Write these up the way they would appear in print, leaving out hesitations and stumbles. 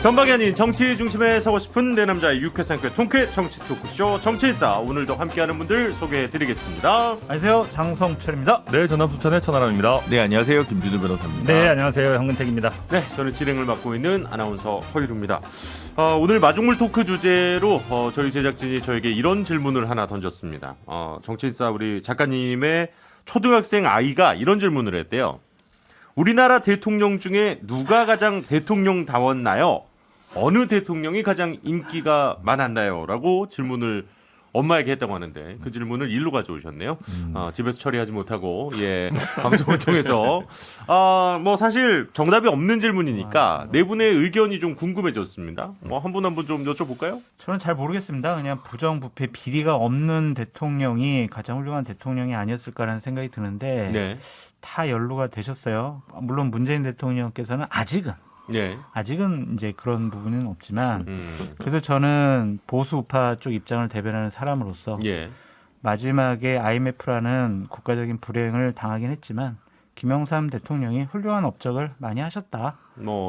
변방이 아닌 정치 중심에 서고 싶은 내 남자의 유쾌상쾌 통쾌 정치 토크쇼 정치일사. 오늘도 함께하는 분들 소개해드리겠습니다. 안녕하세요, 장성철입니다. 네, 전남 수천의 천하람입니다. 네, 안녕하세요, 김준우 변호사입니다. 네, 안녕하세요, 황근택입니다. 네, 저는 진행을 맡고 있는 아나운서 허유루입니다. 오늘 마중물 토크 주제로 저희 제작진이 저에게 이런 질문을 하나 던졌습니다. 정치일사 우리 작가님의 초등학생 아이가 이런 질문을 했대요. 우리나라 대통령 중에 누가 가장 대통령다웠나요? 어느 대통령이 가장 인기가 많았나요? 라고 질문을 엄마에게 했다고 하는데 그 질문을 일로 가져오셨네요. 집에서 처리하지 못하고 방송을 통해서 뭐 사실 정답이 없는 질문이니까 네 분의 의견이 좀 궁금해졌습니다. 한 분 한 분 좀 여쭤볼까요? 저는 잘 모르겠습니다. 그냥 부정부패 비리가 없는 대통령이 가장 훌륭한 대통령이 아니었을까라는 생각이 드는데 네. 다 연루가 되셨어요. 물론 문재인 대통령께서는 아직은 이제 그런 부분은 없지만 그래도 저는 보수 우파 쪽 입장을 대변하는 사람으로서 마지막에 IMF라는 국가적인 불행을 당하긴 했지만 김영삼 대통령이 훌륭한 업적을 많이 하셨다.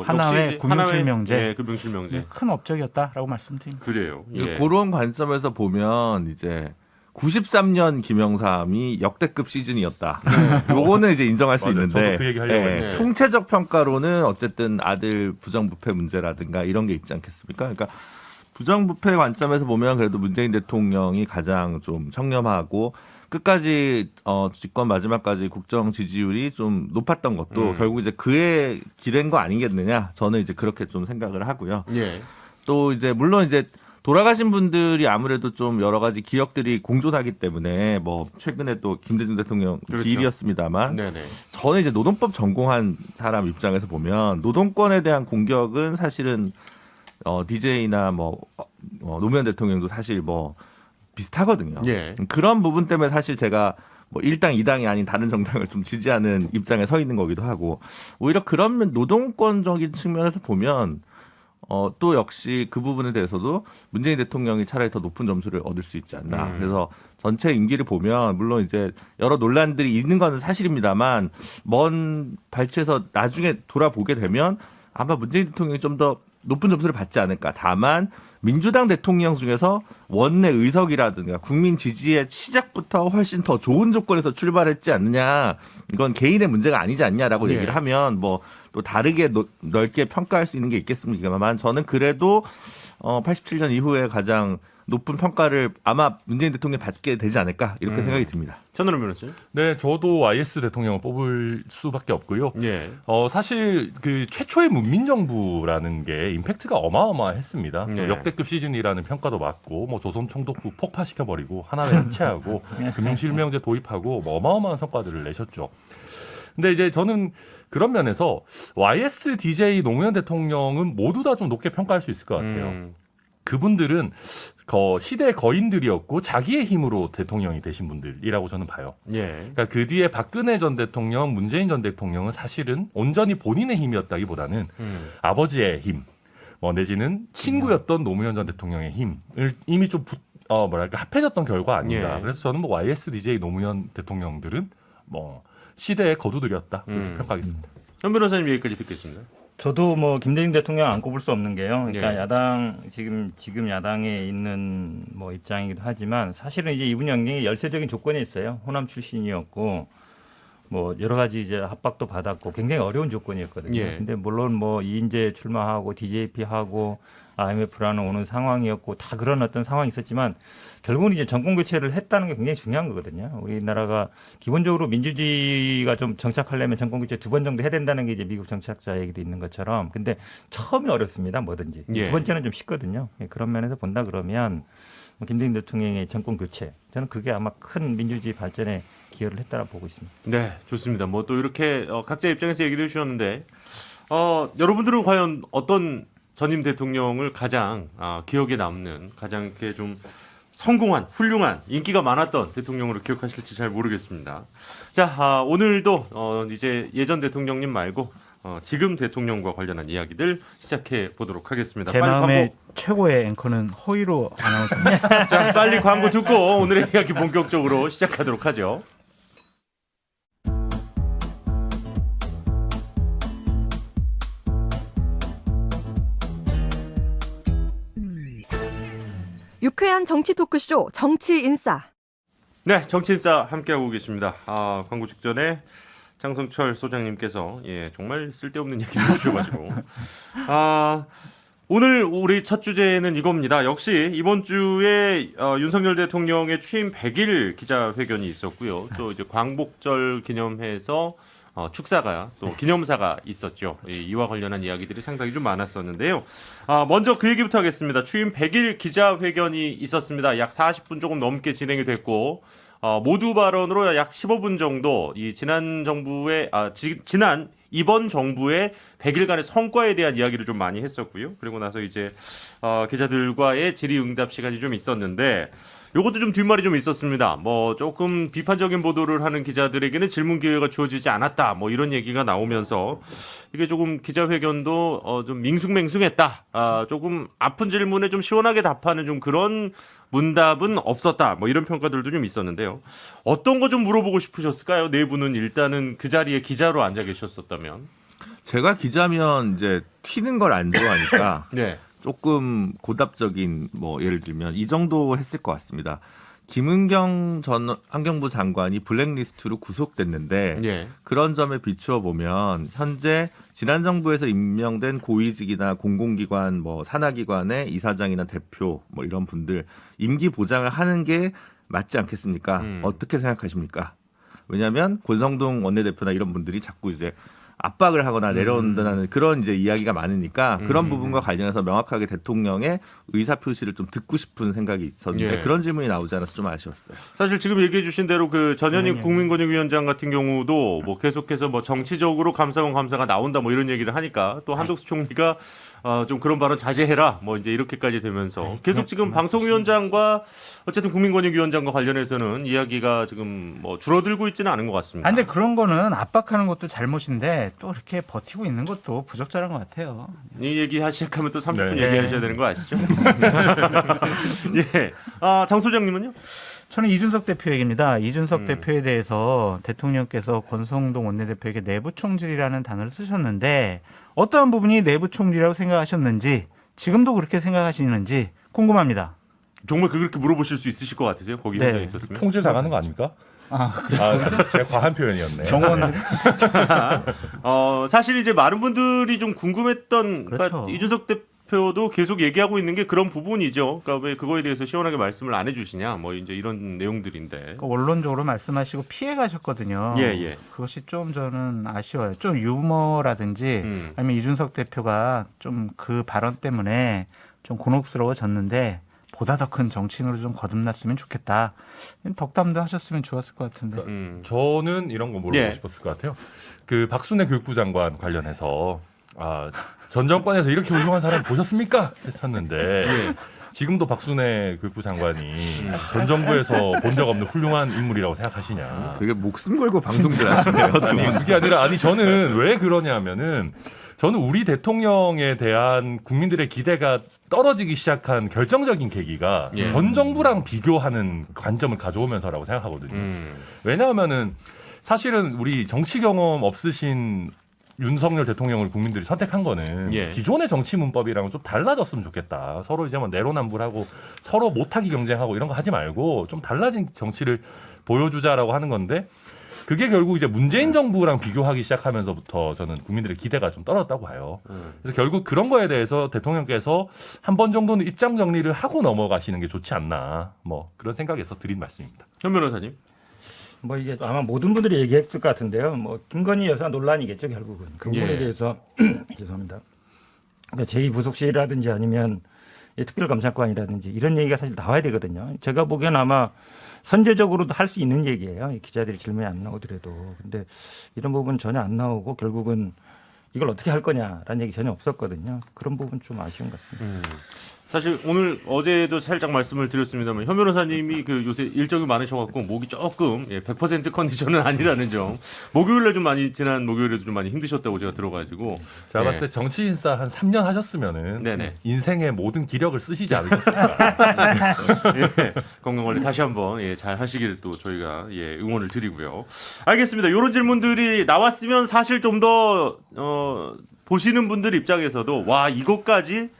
하나의 금융실명제, 금융실명제 큰 업적이었다라고 말씀드립니다. 그래요. 그런 관점에서 보면 이제 93년 김영삼이 역대급 시즌이었다. 요거는 이제 인정할 수 있는데 저도 그 얘기 하려고 했는데. 총체적 평가로는 어쨌든 아들 부정부패 문제라든가 이런 게 있지 않겠습니까? 그러니까 부정부패 관점에서 보면 그래도 문재인 대통령이 가장 좀 청렴하고 끝까지 집권 마지막까지 국정 지지율이 좀 높았던 것도 결국 이제 그에 기댄 거 아니겠느냐? 저는 이제 그렇게 좀 생각을 하고요. 또 이제 물론 이제 돌아가신 분들이 아무래도 좀 여러 가지 기억들이 공존하기 때문에 뭐 최근에 또 김대중 대통령 기일이었습니다만 저는 이제 노동법 전공한 사람 입장에서 보면 노동권에 대한 공격은 사실은 DJ나 노무현 대통령도 사실 뭐 비슷하거든요. 그런 부분 때문에 사실 제가 뭐 1당 2당이 아닌 다른 정당을 좀 지지하는 입장에 서 있는 거기도 하고 오히려 그런 노동권적인 측면에서 보면 또 역시 그 부분에 대해서도 문재인 대통령이 차라리 더 높은 점수를 얻을 수 있지 않나. 그래서 전체 임기를 보면 물론 이제 여러 논란들이 있는 건 사실입니다만 먼 발치에서 나중에 돌아보게 되면 아마 문재인 대통령이 좀 더 높은 점수를 받지 않을까. 다만 민주당 대통령 중에서 원내 의석이라든가 국민 지지의 시작부터 훨씬 더 좋은 조건에서 출발했지 않느냐. 이건 개인의 문제가 아니지 않냐라고 얘기를 하면 뭐 또 다르게 넓게 평가할 수 있는 게 있겠습니다만 저는 그래도 87년 이후에 가장 높은 평가를 아마 문재인 대통령이 받게 되지 않을까 이렇게 생각이 듭니다. 천하람 변호사님? 네, 저도 YS 대통령을 뽑을 수밖에 없고요. 사실 그 최초의 문민정부라는 게 임팩트가 어마어마했습니다. 역대급 시즌이라는 평가도 맞고 뭐 조선 총독부 폭파시켜버리고 하나를 해체하고 금융실명제 도입하고 뭐 어마어마한 성과들을 내셨죠. 근데 이제 저는 그런 면에서 YS, DJ, 노무현 대통령은 모두 다 좀 높게 평가할 수 있을 것 같아요. 그분들은 시대의 거인들이었고 자기의 힘으로 대통령이 되신 분들이라고 저는 봐요. 그러니까 그 뒤에 박근혜 전 대통령, 문재인 전 대통령은 사실은 온전히 본인의 힘이었다기보다는 아버지의 힘, 내지는 친구였던 노무현 전 대통령의 힘을 이미 좀 합해졌던 결과 아닌가. 그래서 저는 YS, DJ, 노무현 대통령들은 시대의 거두들이었다 이렇게 평가하겠습니다. 현 변호사님 얘기까지 듣겠습니다. 저도 김대중 대통령 안 꼽을 수 없는 게요. 그러니까 야당 지금 야당에 있는 입장이기도 하지만 사실은 이제 이분 연경이 열세적인 조건이 있어요. 호남 출신이었고 여러 가지 이제 합박도 받았고 굉장히 어려운 조건이었거든요. 근데 물론 이인재 출마하고 DJP 하고 IMF라는 오는 상황이었고 다 그런 어떤 상황이 있었지만 결국은 이제 정권 교체를 했다는 게 굉장히 중요한 거거든요. 우리나라가 기본적으로 민주주의가 좀 정착하려면 정권 교체 2번 정도 해야 된다는 게 이제 미국 정치학자 얘기도 있는 것처럼. 근데 처음이 어렵습니다. 뭐든지. 두 번째는 좀 쉽거든요. 그런 면에서 본다 그러면 김대중 대통령의 정권 교체, 저는 그게 아마 큰 민주주의 발전에 기여를 했다고 보고 있습니다. 네, 좋습니다. 또 이렇게 각자 입장에서 얘기를 해주셨는데 여러분들은 과연 어떤 전임 대통령을 가장 기억에 남는 가장 이렇게 좀 성공한 훌륭한 인기가 많았던 대통령으로 기억하실지 잘 모르겠습니다. 자, 오늘도 이제 예전 대통령님 말고 지금 대통령과 관련한 이야기들 시작해 보도록 하겠습니다. 제 마음의 최고의 앵커는 허이로 아나운서입니다. 자, 빨리 광고 듣고 오늘의 이야기 본격적으로 시작하도록 하죠. 유쾌한 정치 토크쇼 정치인싸. 네, 정치인싸 함께하고 계십니다. 광고 직전에 장성철 소장님께서 정말 쓸데없는 얘기를 해주셔가지고 오늘 우리 첫 주제는 이겁니다. 역시 이번 주에 윤석열 대통령의 취임 100일 기자회견이 있었고요. 또 이제 광복절 기념해서 축사가 또 기념사가 있었죠. 이와 관련한 이야기들이 상당히 좀 많았었는데요. 먼저 그 얘기부터 하겠습니다. 취임 100일 기자회견이 있었습니다. 약 40분 조금 넘게 진행이 됐고 모두 발언으로 약 15분 정도 이 지난 정부의 지난 이번 정부의 100일간의 성과에 대한 이야기를 좀 많이 했었고요. 그리고 나서 이제 기자들과의 질의응답 시간이 좀 있었는데 요것도 좀 뒷말이 좀 있었습니다. 뭐 조금 비판적인 보도를 하는 기자들에게는 질문 기회가 주어지지 않았다. 뭐 이런 얘기가 나오면서 이게 조금 기자회견도 좀 밍숭맹숭했다. 조금 아픈 질문에 좀 시원하게 답하는 좀 그런 문답은 없었다. 뭐 이런 평가들도 좀 있었는데요. 어떤 거 좀 물어보고 싶으셨을까요? 네 분은 일단은 그 자리에 기자로 앉아 계셨었다면. 제가 기자면 이제 튀는 걸 안 좋아하니까 네. 조금 고답적인 뭐 예를 들면 이 정도 했을 것 같습니다. 김은경 전 환경부 장관이 블랙리스트로 구속됐는데 예. 그런 점에 비추어 보면 현재 지난 정부에서 임명된 고위직이나 공공기관 뭐 산하기관의 이사장이나 대표 뭐 이런 분들 임기 보장을 하는 게 맞지 않겠습니까? 어떻게 생각하십니까? 왜냐하면 권성동 원내대표나 이런 분들이 자꾸 이제 압박을 하거나 내려온다는 그런 이제 이야기가 많으니까 그런 부분과 관련해서 명확하게 대통령의 의사 표시를 좀 듣고 싶은 생각이 있었는데 예. 그런 질문이 나오지 않아서 좀 아쉬웠어요. 사실 지금 얘기해 주신 대로 그 전현희 국민권익위원장 같은 경우도 뭐 계속해서 뭐 정치적으로 감사원 감사가 나온다 뭐 이런 얘기를 하니까 또 한덕수 총리가 좀 그런 발언 자제해라 뭐 이제 이렇게까지 되면서 계속 지금 방통위원장과 어쨌든 국민권익위원장과 관련해서는 이야기가 지금 뭐 줄어들고 있지는 않은 것 같습니다. 근데 그런 거는 압박하는 것도 잘못인데 또 이렇게 버티고 있는 것도 부적절한 것 같아요. 이 얘기 시작하면 또 30분 네. 얘기하셔야 되는 거 아시죠? 예. 장 소장님은요? 저는 이준석 대표 얘기입니다. 이준석 대표에 대해서 대통령께서 권성동 원내대표에게 내부 총질이라는 단어를 쓰셨는데 어떠한 부분이 내부 총질이라고 생각하셨는지 지금도 그렇게 생각하시는지 궁금합니다. 정말 그렇게 물어보실 수 있으실 것 같으세요? 거기 네. 현장에 있었으면. 총질 당하는 거 아닙니까? 제가 과한 표현이었네. 정원 사실 이제 많은 분들이 좀 궁금했던 그러니까 그렇죠. 이준석 대표도 계속 얘기하고 있는 게 그런 부분이죠. 그러니까 왜 그거에 대해서 시원하게 말씀을 안 해주시냐, 뭐 이제 이런 내용들인데. 그러니까 원론적으로 말씀하시고 피해 가셨거든요. 예. 그것이 좀 저는 아쉬워요. 좀 유머라든지 아니면 이준석 대표가 좀 그 발언 때문에 좀 곤혹스러워졌는데 보다 더 큰 정치인으로 좀 거듭났으면 좋겠다. 덕담도 하셨으면 좋았을 것 같은데. 저는 이런 거 물어보고 예. 싶었을 것 같아요. 그 박순애 교육부 장관 관련해서 전 정권에서 이렇게 훌륭한 사람 보셨습니까? 했었는데 지금도 박순애 교육부 장관이 전 정부에서 본 적 없는 훌륭한 인물이라고 생각하시냐? 되게 목숨 걸고 방송들 하시네요. 두 분. 그게 아니라 저는 왜 그러냐면은 저는 우리 대통령에 대한 국민들의 기대가 떨어지기 시작한 결정적인 계기가 전 정부랑 비교하는 관점을 가져오면서라고 생각하거든요. 왜냐하면은 사실은 우리 정치 경험 없으신 윤석열 대통령을 국민들이 선택한 거는 기존의 정치 문법이랑은 좀 달라졌으면 좋겠다. 서로 이제 뭐 내로남불하고 서로 못하기 경쟁하고 이런 거 하지 말고 좀 달라진 정치를 보여주자라고 하는 건데 그게 결국 이제 문재인 정부랑 비교하기 시작하면서부터 저는 국민들의 기대가 좀 떨어졌다고 봐요. 그래서 결국 그런 거에 대해서 대통령께서 한 번 정도는 입장 정리를 하고 넘어가시는 게 좋지 않나. 뭐 그런 생각에서 드린 말씀입니다. 현 변호사님. 뭐 이게 아마 모든 분들이 얘기했을 것 같은데요. 뭐 김건희 여사 논란이겠죠 결국은 그 부분에 대해서 죄송합니다. 그러니까 제2부속실이라든지 아니면 특별감찰관이라든지 이런 얘기가 사실 나와야 되거든요. 제가 보기엔 아마 선제적으로도 할 수 있는 얘기예요. 기자들이 질문이 안 나오더라도. 근데 이런 부분 전혀 안 나오고 결국은 이걸 어떻게 할 거냐라는 얘기 전혀 없었거든요. 그런 부분 좀 아쉬운 것 같습니다. 사실 오늘 어제도 살짝 말씀을 드렸습니다만 현 변호사님이 그 요새 일정이 많으셔갖고 목이 조금 100% 컨디션은 아니라는 점. 목요일에 좀 많이 지난 목요일에도 좀 많이 힘드셨다고 제가 들어가지고 제가 봤을 때 정치인사 한 3년 하셨으면은 네네. 인생의 모든 기력을 쓰시지 않으셨을까. 건강 관리 다시 한번 잘 하시기를 또 저희가 응원을 드리고요. 알겠습니다. 이런 질문들이 나왔으면 사실 좀 더 보시는 분들 입장에서도 와 이것까지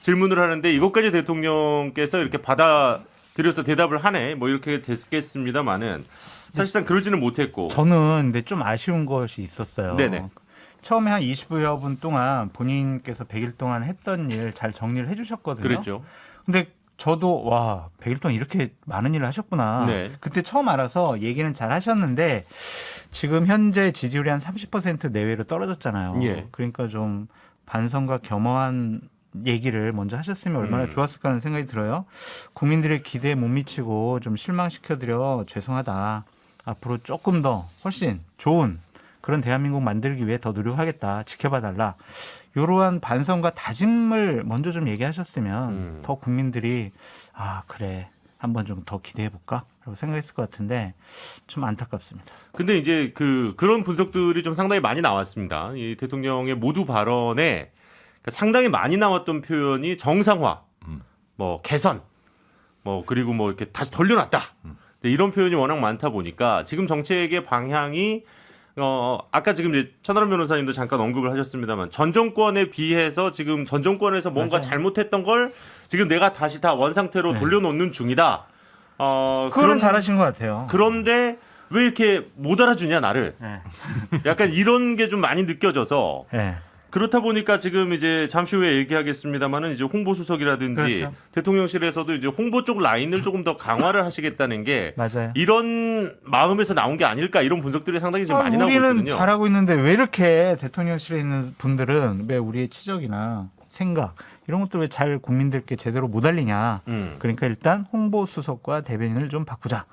질문을 하는데 이것까지 대통령께서 이렇게 받아들여서 대답을 하네. 뭐 이렇게 됐겠습니다만은 사실상 그러지는 못했고. 저는 근데 좀 아쉬운 것이 있었어요. 네네. 처음에 한 20여 분 동안 본인께서 100일 동안 했던 일 잘 정리를 해주셨거든요. 그랬죠. 근데 저도 와 100일 동안 이렇게 많은 일을 하셨구나. 네. 그때 처음 알아서 얘기는 잘 하셨는데 지금 현재 지지율이 한 30% 내외로 떨어졌잖아요. 예. 그러니까 좀 반성과 겸허한 얘기를 먼저 하셨으면 얼마나 좋았을까 하는 생각이 들어요. 국민들의 기대에 못 미치고 좀 실망시켜드려 죄송하다. 앞으로 조금 더 훨씬 좋은 그런 대한민국 만들기 위해 더 노력하겠다. 지켜봐달라. 이러한 반성과 다짐을 먼저 좀 얘기하셨으면 더 국민들이 아 그래 한번 좀 더 기대해볼까? 라고 생각했을 것 같은데 좀 안타깝습니다. 근데 이제 그런 분석들이 좀 상당히 많이 나왔습니다. 이 대통령의 모두 발언에 상당히 많이 나왔던 표현이 정상화, 뭐 개선, 뭐 그리고 뭐 이렇게 다시 돌려놨다. 이런 표현이 워낙 많다 보니까 지금 정책의 방향이 아까 지금 이제 천하람 변호사님도 잠깐 언급을 하셨습니다만 전 정권에 비해서 지금 전 정권에서 뭔가 맞아요. 잘못했던 걸 지금 내가 다시 다 원상태로 네. 돌려놓는 중이다. 그건 잘하신 것 같아요. 그런데 왜 이렇게 못 알아주냐 나를. 네. 약간 이런 게 좀 많이 느껴져서 네. 그렇다 보니까 지금 이제 잠시 후에 얘기하겠습니다만은 이제 홍보수석이라든지 그렇죠. 대통령실에서도 이제 홍보 쪽 라인을 조금 더 강화를 하시겠다는 게 맞아요. 이런 마음에서 나온 게 아닐까 이런 분석들이 상당히 지금 많이 나오고 우리는 있거든요. 잘하고 있는데 왜 이렇게 대통령실에 있는 분들은 왜 우리의 치적이나 생각 이런 것들 왜 잘 국민들께 제대로 못 알리냐. 그러니까 일단 홍보수석과 대변인을 좀 바꾸자.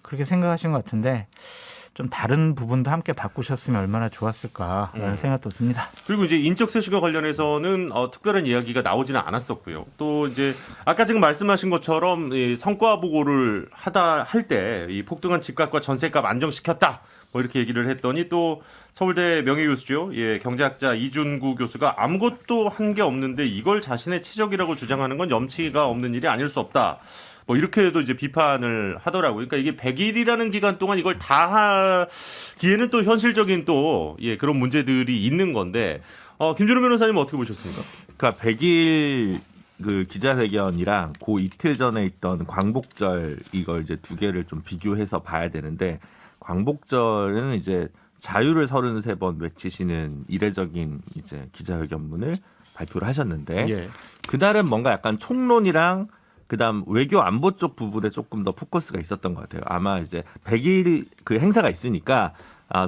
그렇게 생각하신 것 같은데 좀 다른 부분도 함께 바꾸셨으면 얼마나 좋았을까라는 생각도 듭니다. 그리고 이제 인적 쇄신과 관련해서는 특별한 이야기가 나오지는 않았었고요. 또 이제 아까 지금 말씀하신 것처럼 이 성과 보고를 할 때 이 폭등한 집값과 전세값 안정시켰다. 뭐 이렇게 얘기를 했더니 또 서울대 명예교수죠. 예, 경제학자 이준구 교수가 아무것도 한 게 없는데 이걸 자신의 치적이라고 주장하는 건 염치가 없는 일이 아닐 수 없다. 뭐 이렇게도 이제 비판을 하더라고요. 그러니까 이게 100일이라는 기간 동안 이걸 다 하기에는 또 현실적인 또 그런 문제들이 있는 건데 김준호 변호사님 어떻게 보셨습니까? 그러니까 100일 그 기자회견이랑 그 이틀 전에 있던 광복절 이걸 이제 두 개를 좀 비교해서 봐야 되는데 광복절은 이제 자유를 33번 외치시는 이례적인 이제 기자회견문을 발표를 하셨는데 그날은 뭔가 약간 총론이랑 그다음 외교 안보 쪽 부분에 조금 더 포커스가 있었던 것 같아요. 아마 이제 100일 그 행사가 있으니까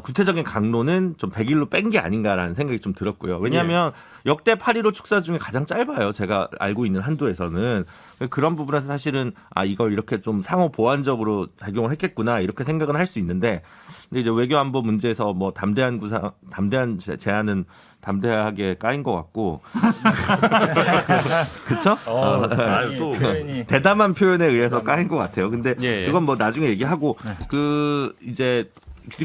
구체적인 강론은 좀 100일로 뺀 게 아닌가라는 생각이 좀 들었고요. 왜냐하면 역대 8.15 축사 중에 가장 짧아요. 제가 알고 있는 한도에서는. 그런 부분에서 사실은 이걸 이렇게 좀 상호 보완적으로 작용을 했겠구나 이렇게 생각은 할 수 있는데 근데 이제 외교 안보 문제에서 뭐 담대한 제안은 담대하게 까인 것 같고 그렇죠? 또 대담한 표현에 의해서 까인 것 같아요. 근데 그건 뭐 나중에 얘기하고 이제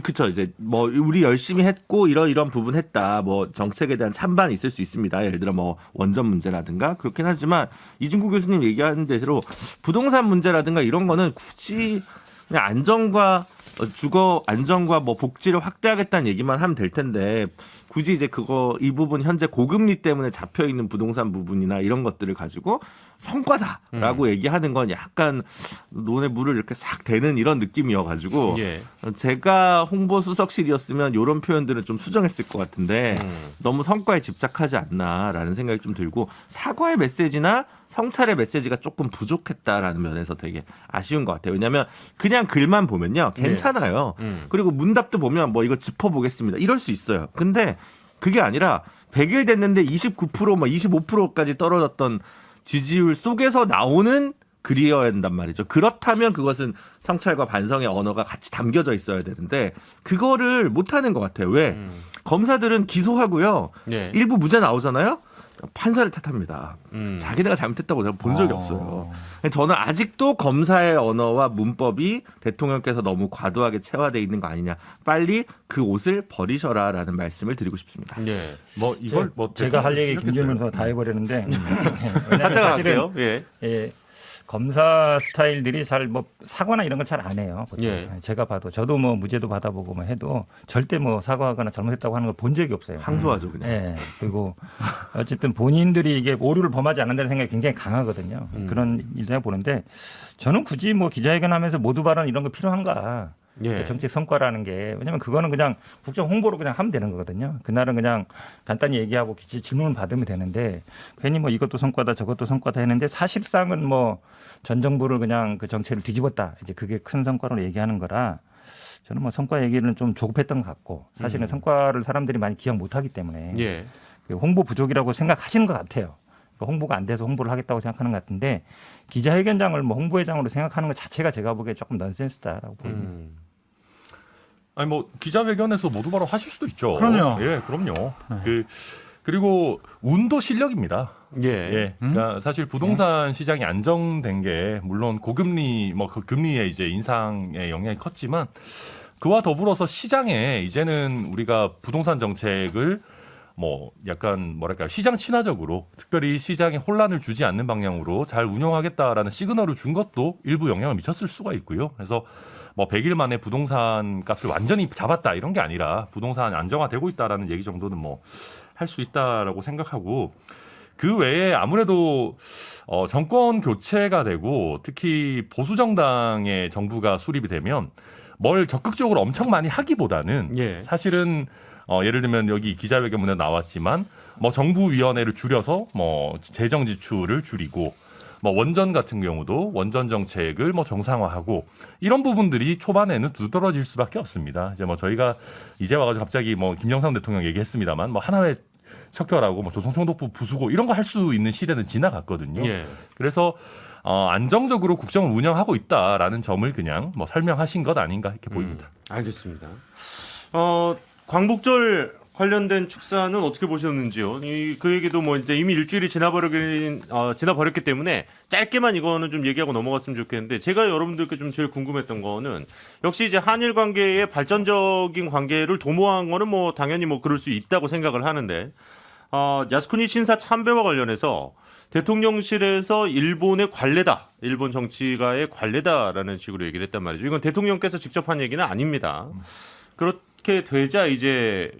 그쵸 이제 뭐 우리 열심히 했고 이런 부분 했다 뭐 정책에 대한 찬반이 있을 수 있습니다. 예를 들어 뭐 원전 문제라든가 그렇긴 하지만 이준구 교수님 얘기하는 대로 부동산 문제라든가 이런 거는 굳이 그냥 안정과 주거 안정과 뭐 복지를 확대하겠다는 얘기만 하면 될 텐데 굳이 이제 이 부분 현재 고금리 때문에 잡혀 있는 부동산 부분이나 이런 것들을 가지고 성과다라고 얘기하는 건 약간 논에 물을 이렇게 싹 대는 이런 느낌이어가지고 제가 홍보수석실이었으면 이런 표현들은 좀 수정했을 것 같은데 너무 성과에 집착하지 않나라는 생각이 좀 들고 사과의 메시지나 성찰의 메시지가 조금 부족했다라는 면에서 되게 아쉬운 것 같아요. 왜냐하면 그냥 글만 보면요 괜찮아요. 그리고 문답도 보면 뭐 이거 짚어보겠습니다. 이럴 수 있어요. 근데 그게 아니라 100일 됐는데 29% 뭐 25%까지 떨어졌던 지지율 속에서 나오는 글이어야 된단 말이죠. 그렇다면 그것은 성찰과 반성의 언어가 같이 담겨져 있어야 되는데 그거를 못하는 것 같아요. 왜? 검사들은 기소하고요. 일부 무죄 나오잖아요. 판사를 탓합니다. 자기네가 잘못했다고 내가 본 적이 없어요. 저는 아직도 검사의 언어와 문법이 대통령께서 너무 과도하게 체화되어 있는 거 아니냐. 빨리 그 옷을 버리셔라라는 말씀을 드리고 싶습니다. 뭐 이걸 제가 할 얘기 김준호 변호사가 다 해버렸는데 갔다가 할게요. 검사 스타일들이 잘 뭐 사과나 이런 걸 잘 안 해요. 보통. 예. 제가 봐도 저도 뭐 무죄도 받아보고 뭐 해도 절대 뭐 사과하거나 잘못했다고 하는 걸 본 적이 없어요. 항소하죠 그냥. 예. 그리고 어쨌든 본인들이 이게 오류를 범하지 않는다는 생각이 굉장히 강하거든요. 그런 일을 해보는데 저는 굳이 뭐 기자회견하면서 모두 발언 이런 거 필요한가? 예. 정책 성과라는 게 왜냐하면 그거는 그냥 국정 홍보로 그냥 하면 되는 거거든요. 그날은 그냥 간단히 얘기하고 질문을 받으면 되는데 괜히 뭐 이것도 성과다 저것도 성과다 했는데 사실상은 뭐 전 정부를 그냥 그 정책을 뒤집었다. 이제 그게 큰 성과로 얘기하는 거라 저는 뭐 성과 얘기는 좀 조급했던 것 같고 사실은 성과를 사람들이 많이 기억 못하기 때문에 예. 그 홍보 부족이라고 생각하시는 것 같아요. 홍보가 안 돼서 홍보를 하겠다고 생각하는 것 같은데 기자회견장을 뭐 홍보회장으로 생각하는 것 자체가 제가 보기에 조금 넌센스다라고 보입니다. 아니 뭐 기자회견에서 모두 바로 하실 수도 있죠. 그럼요. 예, 그럼요. 그리고 운도 실력입니다. 예. 예. 그러니까 사실 부동산 시장이 안정된 게 물론 고금리 뭐 그 금리의 이제 인상의 영향이 컸지만 그와 더불어서 시장에 이제는 우리가 부동산 정책을 뭐 약간 뭐랄까 시장 친화적으로 특별히 시장에 혼란을 주지 않는 방향으로 잘 운영하겠다라는 시그널을 준 것도 일부 영향을 미쳤을 수가 있고요. 그래서 뭐 100일 만에 부동산 값을 완전히 잡았다 이런 게 아니라 부동산 안정화되고 있다라는 얘기 정도는 뭐 할 수 있다라고 생각하고 그 외에 아무래도 정권 교체가 되고 특히 보수 정당의 정부가 수립이 되면 뭘 적극적으로 엄청 많이 하기보다는 예. 사실은 예를 들면 여기 기자회견문에 나왔지만 뭐 정부위원회를 줄여서 뭐 재정 지출을 줄이고 뭐 원전 같은 경우도 원전 정책을 뭐 정상화하고 이런 부분들이 초반에는 두드러질 수밖에 없습니다. 이제 뭐 저희가 이제 와가지고 갑자기 뭐 김영삼 대통령 얘기했습니다만 뭐 하나회 척결하고 뭐 조선총독부 부수고 이런 거 할 수 있는 시대는 지나갔거든요. 예. 그래서 안정적으로 국정을 운영하고 있다라는 점을 그냥 뭐 설명하신 것 아닌가 이렇게 보입니다. 알겠습니다. 광복절 관련된 축사는 어떻게 보셨는지요? 그 얘기도 뭐 이제 이미 일주일이 지나버렸기 때문에 짧게만 이거는 좀 얘기하고 넘어갔으면 좋겠는데 제가 여러분들께 좀 제일 궁금했던 거는 역시 이제 한일 관계의 발전적인 관계를 도모한 거는 뭐 당연히 뭐 그럴 수 있다고 생각을 하는데 야스쿠니 신사 참배와 관련해서 대통령실에서 일본의 관례다, 일본 정치가의 관례다라는 식으로 얘기를 했단 말이죠. 이건 대통령께서 직접 한 얘기는 아닙니다. 그렇게 되자 이제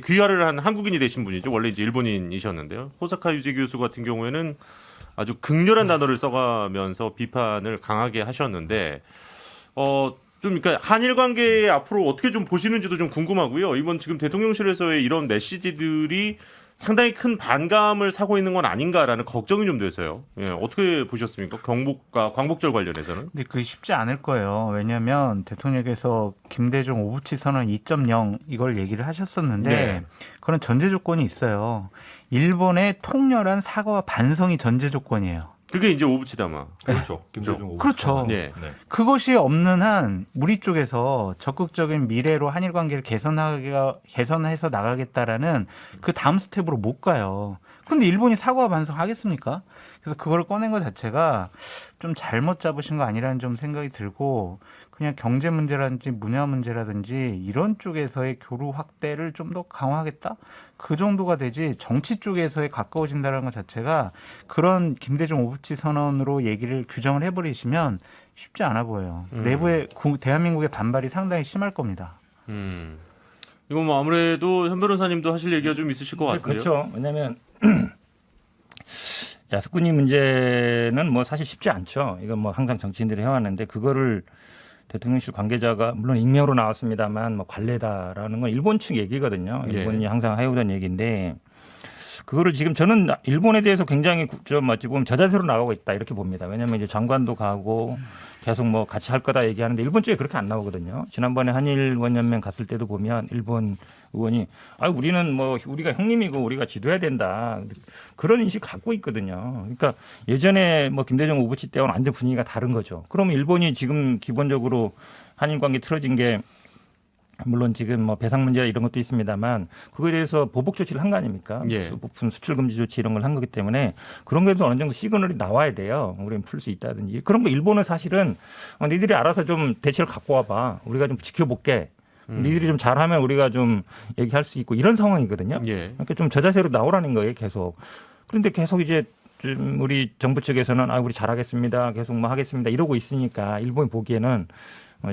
귀화를 한 한국인이 되신 분이죠. 원래 이제 일본인이셨는데요. 호사카 유지 교수 같은 경우에는 아주 극렬한 단어를 써가면서 비판을 강하게 하셨는데 좀 그러니까 한일 관계에 앞으로 어떻게 좀 보시는지도 좀 궁금하고요. 이번 지금 대통령실에서의 이런 메시지들이 상당히 큰 반감을 사고 있는 건 아닌가라는 걱정이 좀 돼서요. 예, 어떻게 보셨습니까? 광복절 관련해서는? 근데 그게 쉽지 않을 거예요. 왜냐하면 대통령께서 김대중 오부치 선언 2.0 이걸 얘기를 하셨었는데 네. 그런 전제 조건이 있어요. 일본의 통렬한 사과와 반성이 전제 조건이에요. 그게 이제 오부치다마. 그렇죠. 김대중 오부치 그렇죠. 선언. 네. 네. 그것이 없는 한 우리 쪽에서 적극적인 미래로 한일 관계를 개선해서 나가겠다라는 그 다음 스텝으로 못 가요. 그런데 일본이 사과와 반성하겠습니까? 그래서 그걸 꺼낸 것 자체가 좀 잘못 잡으신 거 아니라는 좀 생각이 들고 그냥 경제 문제라든지 문화 문제라든지 이런 쪽에서의 교류 확대를 좀 더 강화하겠다? 그 정도가 되지 정치 쪽에서의 가까워진다는 것 자체가 그런 김대중 오부치 선언으로 얘기를 규정을 해버리시면 쉽지 않아 보여요. 내부에 대한민국의 반발이 상당히 심할 겁니다. 이건 뭐 아무래도 현 변호사님도 하실 얘기가 좀 있으실 것 같아요. 그렇죠. 왜냐하면 야스쿠니 문제는 뭐 사실 쉽지 않죠. 이건 뭐 항상 정치인들이 해왔는데 그거를 대통령실 관계자가 물론 익명으로 나왔습니다만 뭐 관례다라는 건 일본 측 얘기거든요. 일본이 항상 해오던 얘기인데 그거를 지금 저는 일본에 대해서 굉장히 좀 어찌 보면 저자세로 나가고 있다 이렇게 봅니다. 왜냐하면 이제 장관도 가고 계속 뭐 같이 할 거다 얘기하는데 일본 쪽에 그렇게 안 나오거든요. 지난번에 한일 원연맹 갔을 때도 보면 일본 의원이 우리는 뭐 우리가 형님이고 우리가 지도해야 된다 그런 인식 갖고 있거든요. 그러니까 예전에 뭐 김대중 오부치 때와는 완전 분위기가 다른 거죠. 그러면 일본이 지금 기본적으로 한일 관계 틀어진 게 물론 지금 뭐 배상 문제 이런 것도 있습니다만 그거에 대해서 보복 조치를 한 거 아닙니까? 예. 부품 수출 금지 조치 이런 걸 한 거기 때문에 그런 거에도 어느 정도 시그널이 나와야 돼요. 우리는 풀 수 있다든지 그런 거 일본은 사실은 니들이 알아서 좀 대책을 갖고 와봐. 우리가 좀 지켜볼게. 니들이 좀 잘하면 우리가 좀 얘기할 수 있고 이런 상황이거든요. 예. 그러니까 좀 저자세로 나오라는 거예요. 계속. 그런데 계속 이제 좀 우리 정부 측에서는 우리 잘하겠습니다. 계속 뭐 하겠습니다. 이러고 있으니까 일본이 보기에는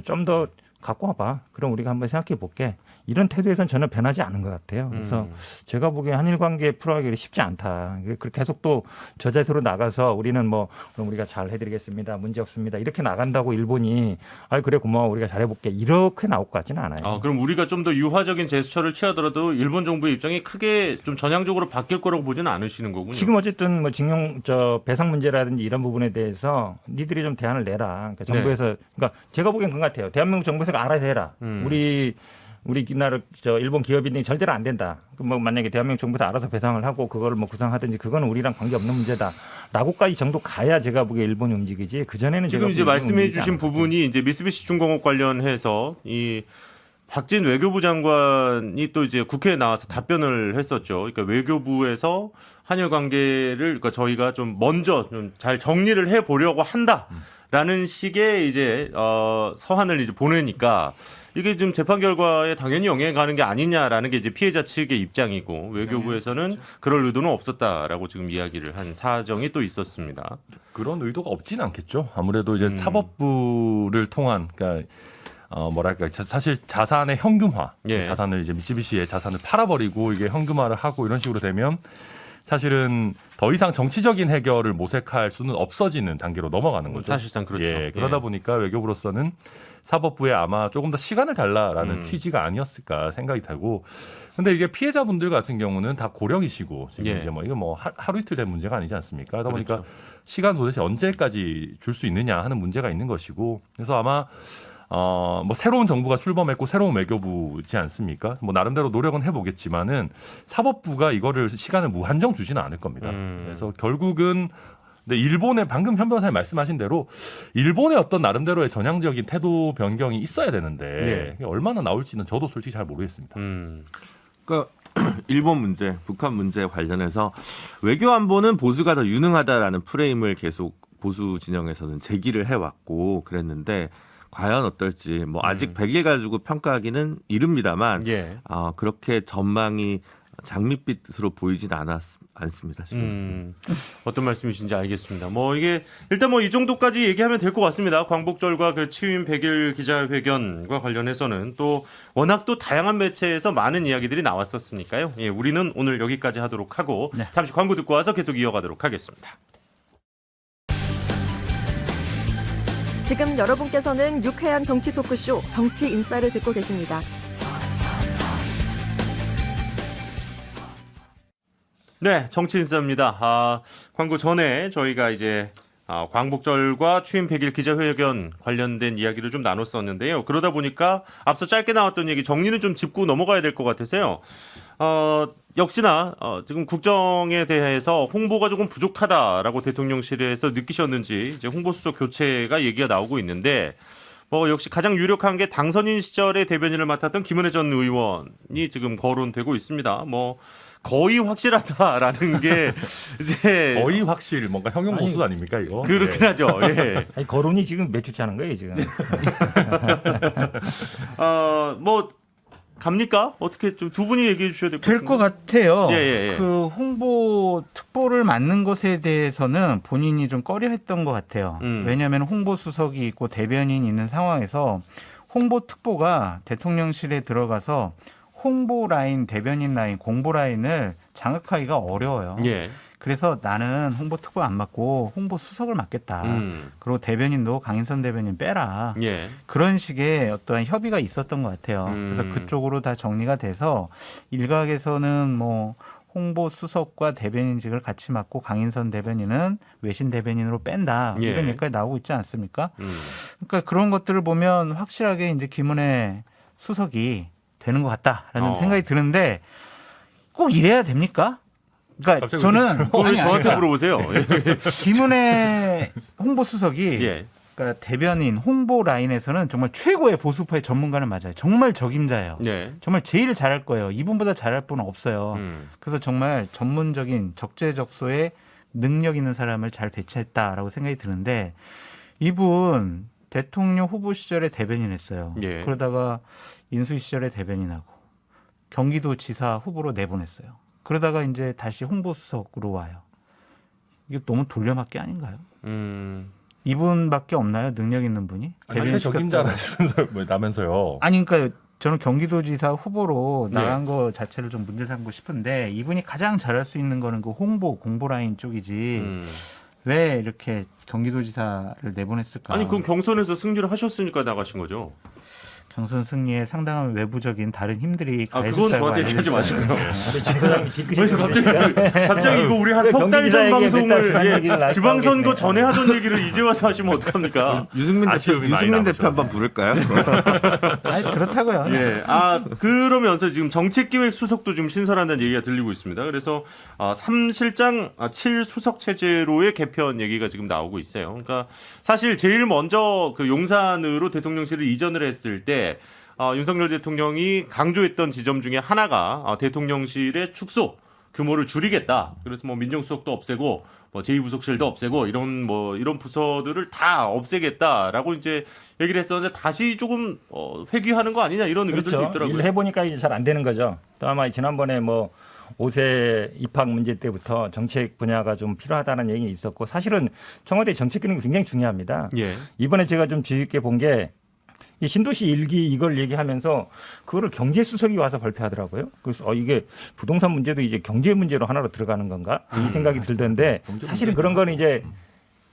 좀 더 갖고 와봐. 그럼 우리가 한번 생각해 볼게. 이런 태도에서는 전혀 변하지 않은 것 같아요. 그래서 제가 보기에 한일 관계 풀어가기 쉽지 않다. 그렇게 계속 또 저자세로 나가서 우리는 뭐 그럼 우리가 잘 해드리겠습니다. 문제 없습니다. 이렇게 나간다고 일본이 그래 고마워 우리가 잘해볼게 이렇게 나올 것 같지는 않아요. 그럼 우리가 좀 더 유화적인 제스처를 취하더라도 일본 정부의 입장이 크게 좀 전향적으로 바뀔 거라고 보지는 않으시는 거군요. 지금 어쨌든 뭐 징용 배상 문제라든지 이런 부분에 대해서 니들이 좀 대안을 내라. 그러니까 정부에서 그러니까 제가 보기엔 그런 것 같아요. 대한민국 정부에서 알아서 해라. 우리나라 일본 기업인들이 절대로 안 된다. 뭐 만약에 대한민국 정부에서 알아서 배상을 하고 그걸 뭐 구상하든지 그거는 우리랑 관계 없는 문제다라고까지 정도 가야 제가 보기에 일본이 움직이지. 그 전에는 지금 이제 말씀해주신 부분이 이제 미쓰비시 중공업 관련해서 이 박진 외교부 장관이 또 이제 국회에 나와서 답변을 했었죠. 그러니까 외교부에서 한일 관계를 그러니까 저희가 좀 먼저 좀 잘 정리를 해 보려고 한다라는 식의 이제 서한을 이제 보내니까 이게 지금 재판 결과에 당연히 영향이 가는 게 아니냐라는 게 이제 피해자 측의 입장이고 외교부에서는 그럴 의도는 없었다라고 지금 이야기를 한 사정이 또 있었습니다. 그런 의도가 없지는 않겠죠. 아무래도 이제 사법부를 통한 그러니까 뭐랄까 사실 자산의 현금화, 자산을 이제 미쓰비시의 자산을 팔아버리고 이게 현금화를 하고 이런 식으로 되면 사실은 더 이상 정치적인 해결을 모색할 수는 없어지는 단계로 넘어가는 거죠. 사실상 그렇죠. 그러다 보니까 외교부로서는 사법부에 아마 조금 더 시간을 달라라는 취지가 아니었을까 생각이 되고, 근데 이게 피해자분들 같은 경우는 다 고령이시고 지금 이제 뭐 이거 뭐 하루 이틀 된 문제가 아니지 않습니까? 그러다 보니까 그렇죠. 시간 도대체 언제까지 줄 수 있느냐 하는 문제가 있는 것이고, 그래서 아마 뭐 새로운 정부가 출범했고 새로운 외교부지 않습니까? 뭐 나름대로 노력은 해보겠지만은 사법부가 이거를 시간을 무한정 주지는 않을 겁니다. 그래서 결국은 근데 일본의 방금 현 변호사님 말씀하신 대로 일본의 어떤 나름대로의 전향적인 태도 변경이 있어야 되는데 그게 얼마나 나올지는 저도 솔직히 잘 모르겠습니다. 그러니까 일본 문제, 북한 문제 관련해서 외교 안보는 보수가 더 유능하다라는 프레임을 계속 보수 진영에서는 제기를 해왔고 그랬는데 과연 어떨지 뭐 아직 100일 가지고 평가하기는 이릅니다만 그렇게 전망이 장밋빛으로 보이진 않습니다. 지금. 어떤 말씀이신지 알겠습니다. 뭐 이게 일단 뭐 이 정도까지 얘기하면 될 것 같습니다. 광복절과 그 취임 100일 기자회견과 관련해서는 또 워낙 또 다양한 매체에서 많은 이야기들이 나왔었으니까요. 우리는 오늘 여기까지 하도록 하고 잠시 광고 듣고 와서 계속 이어가도록 하겠습니다. 지금 여러분께서는 유쾌한 정치 토크쇼 정치 인사를 듣고 계십니다. 네, 정치 인사입니다. 광고 전에 저희가 이제 광복절과 취임 100일 기자회견 관련된 이야기를 좀 나눴었는데요. 그러다 보니까 앞서 짧게 나왔던 얘기 정리는 좀 짚고 넘어가야 될 것 같아서요. 역시나 지금 국정에 대해서 홍보가 조금 부족하다라고 대통령실에서 느끼셨는지 이제 홍보수석 교체가 얘기가 나오고 있는데 뭐 역시 가장 유력한 게 당선인 시절에 대변인을 맡았던 김은혜 전 의원이 지금 거론되고 있습니다. 뭐 거의 확실하다라는 게 이제 거의 확실 뭔가 형용 모수 아닙니까 이거? 그렇긴 하죠. 아니, 거론이 지금 몇 주째 하는 거예요 지금? 뭐 갑니까? 어떻게 좀 두 분이 얘기해 주셔야 될 것 같아요. 예. 그 홍보 특보를 맡는 것에 대해서는 본인이 좀 꺼려했던 것 같아요. 왜냐하면 홍보 수석이 있고 대변인이 있는 상황에서 홍보 특보가 대통령실에 들어가서 홍보 라인, 대변인 라인, 공보 라인을 장악하기가 어려워요. 그래서 나는 홍보 특보 안 맡고 홍보 수석을 맡겠다. 그리고 대변인도 강인선 대변인 빼라. 그런 식의 어떠한 협의가 있었던 것 같아요. 그래서 그쪽으로 다 정리가 돼서 일각에서는 뭐 홍보 수석과 대변인직을 같이 맡고 강인선 대변인은 외신 대변인으로 뺀다. 이런 얘기까지 나오고 있지 않습니까? 그러니까 그런 것들을 보면 확실하게 이제 김은혜 수석이 되는 것 같다라는 생각이 드는데 꼭 이래야 됩니까? 그러니까 저는 저한테 물어보세요. 김은혜 홍보수석이 그러니까 대변인 홍보 라인에서는 정말 최고의 보수파의 전문가는 맞아요. 정말 적임자예요. 정말 제일 잘할 거예요. 이분보다 잘할 분은 없어요. 그래서 정말 전문적인 적재적소에 능력 있는 사람을 잘 배치했다라고 생각이 드는데 이분 대통령 후보 시절에 대변인 했어요. 그러다가 인수위 시절에 대변인하고 경기도지사 후보로 내보냈어요. 그러다가 이제 다시 홍보수석으로 와요. 이게 너무 돌려막기 아닌가요? 이분밖에 없나요? 능력 있는 분이? 최적임자라면서요. 아니 그러니까 저는 경기도지사 후보로 나간 거 자체를 좀 문제 삼고 싶은데 이분이 가장 잘할 수 있는 거는 그 공보 라인 쪽이지 왜 이렇게 경기도지사를 내보냈을까? 아니 그럼 경선에서 승리를 하셨으니까 나가신 거죠? 경선 승리에 상당한 외부적인 다른 힘들이 그건 저한테 얘기하지 마시고요. 갑자기 갑자기 이거 우리 한 석 달 전 방송을 지방선거 전에 하던 얘기를 이제 와서 하시면 어떡합니까? 유승민 대표 한번 부를까요? 아니, 그렇다고요. 예. 그러면서 지금 정책기획 수석도 좀 신설한다는 얘기가 들리고 있습니다. 그래서 3실장 7수석 체제로의 개편 얘기가 지금 나오고 있어요. 그러니까 사실 제일 먼저 그 용산으로 대통령실을 이전을 했을 때 윤석열 대통령이 강조했던 지점 중에 하나가 대통령실의 축소 규모를 줄이겠다. 그래서 뭐 민정수석도 없애고 뭐 제2부속실도 없애고 이런 부서들을 다 없애겠다라고 이제 얘기를 했었는데 다시 조금 회귀하는 거 아니냐 이런 의견들도 그렇죠. 있더라고요. 일 해보니까 이제 잘 안 되는 거죠. 또 아마 지난번에 뭐 5세 입학 문제 때부터 정책 분야가 좀 필요하다는 얘기 있었고 사실은 청와대 정책 기능이 굉장히 중요합니다. 예. 이번에 제가 좀 주의 깊게 본 게 이 신도시 일기 이걸 얘기하면서 그거를 경제수석이 와서 발표하더라고요. 그래서 이게 부동산 문제도 이제 경제 문제로 하나로 들어가는 건가 이 생각이 들던데 사실은 그런 거는 이제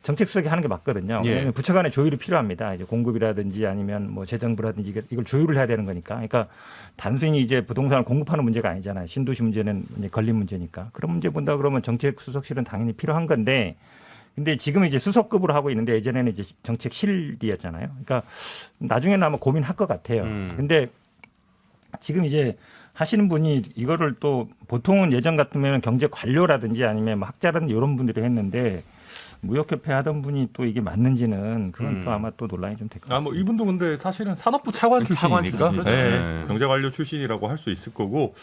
정책수석이 하는 게 맞거든요. 왜냐하면 부처 간의 조율이 필요합니다. 이제 공급이라든지 아니면 뭐 재정부라든지 이걸 조율을 해야 되는 거니까. 그러니까 단순히 이제 부동산을 공급하는 문제가 아니잖아요. 신도시 문제는 이제 걸린 문제니까. 그런 문제 본다 그러면 정책수석실은 당연히 필요한 건데 근데 지금 이제 수석급으로 하고 있는데 예전에는 이제 정책실이었잖아요. 그러니까 나중에는 아마 고민할 것 같아요. 근데 지금 이제 하시는 분이 이거를 또 보통은 예전 같으면 경제 관료라든지 아니면 뭐 학자라든지 이런 분들이 했는데 무역협회 하던 분이 또 이게 맞는지는 그건 또 아마 또 논란이 좀 될 것 같습니다. 뭐 이분도 근데 사실은 산업부 차관 출신이니까 네. 경제관료 출신이라고 할 수 있을 거고.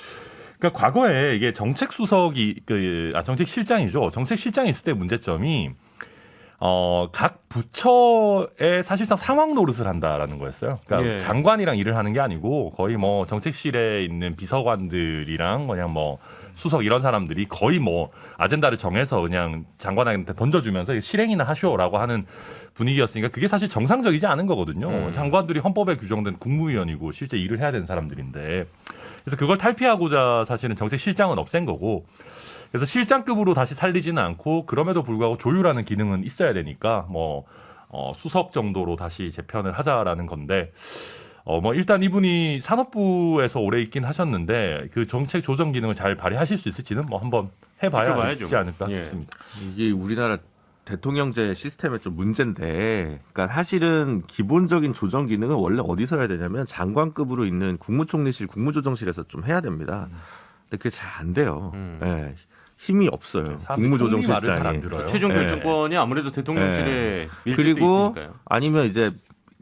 그러니까 과거에 이게 정책수석이 정책실장이죠. 정책실장이 있을 때 문제점이 각 부처에 사실상 상황 노릇을 한다라는 거였어요. 그러니까 장관이랑 일을 하는 게 아니고 거의 뭐 정책실에 있는 비서관들이랑 그냥 뭐 수석 이런 사람들이 거의 뭐 아젠다를 정해서 그냥 장관한테 던져주면서 실행이나 하쇼라고 하는 분위기였으니까 그게 사실 정상적이지 않은 거거든요. 장관들이 헌법에 규정된 국무위원이고 실제 일을 해야 되는 사람들인데 그래서 그걸 탈피하고자 사실은 정책실장은 없앤 거고 그래서 실장급으로 다시 살리지는 않고 그럼에도 불구하고 조율하는 기능은 있어야 되니까 뭐 수석 정도로 다시 재편을 하자라는 건데 뭐 일단 이분이 산업부에서 오래 있긴 하셨는데 그 정책 조정 기능을 잘 발휘하실 수 있을지는 뭐 한번 해봐야 되지 않을까 싶습니다. 이게 우리나라 대통령제 시스템의 좀 문제인데, 그러니까 사실은 기본적인 조정 기능은 원래 어디서 해야 되냐면 장관급으로 있는 국무총리실, 국무조정실에서 좀 해야 됩니다. 근데 그게 잘 안 돼요. 네. 힘이 없어요. 국무조정실장이. 최종 결정권이 아무래도 대통령실에 밀집돼 그리고 있으니까요. 아니면 이제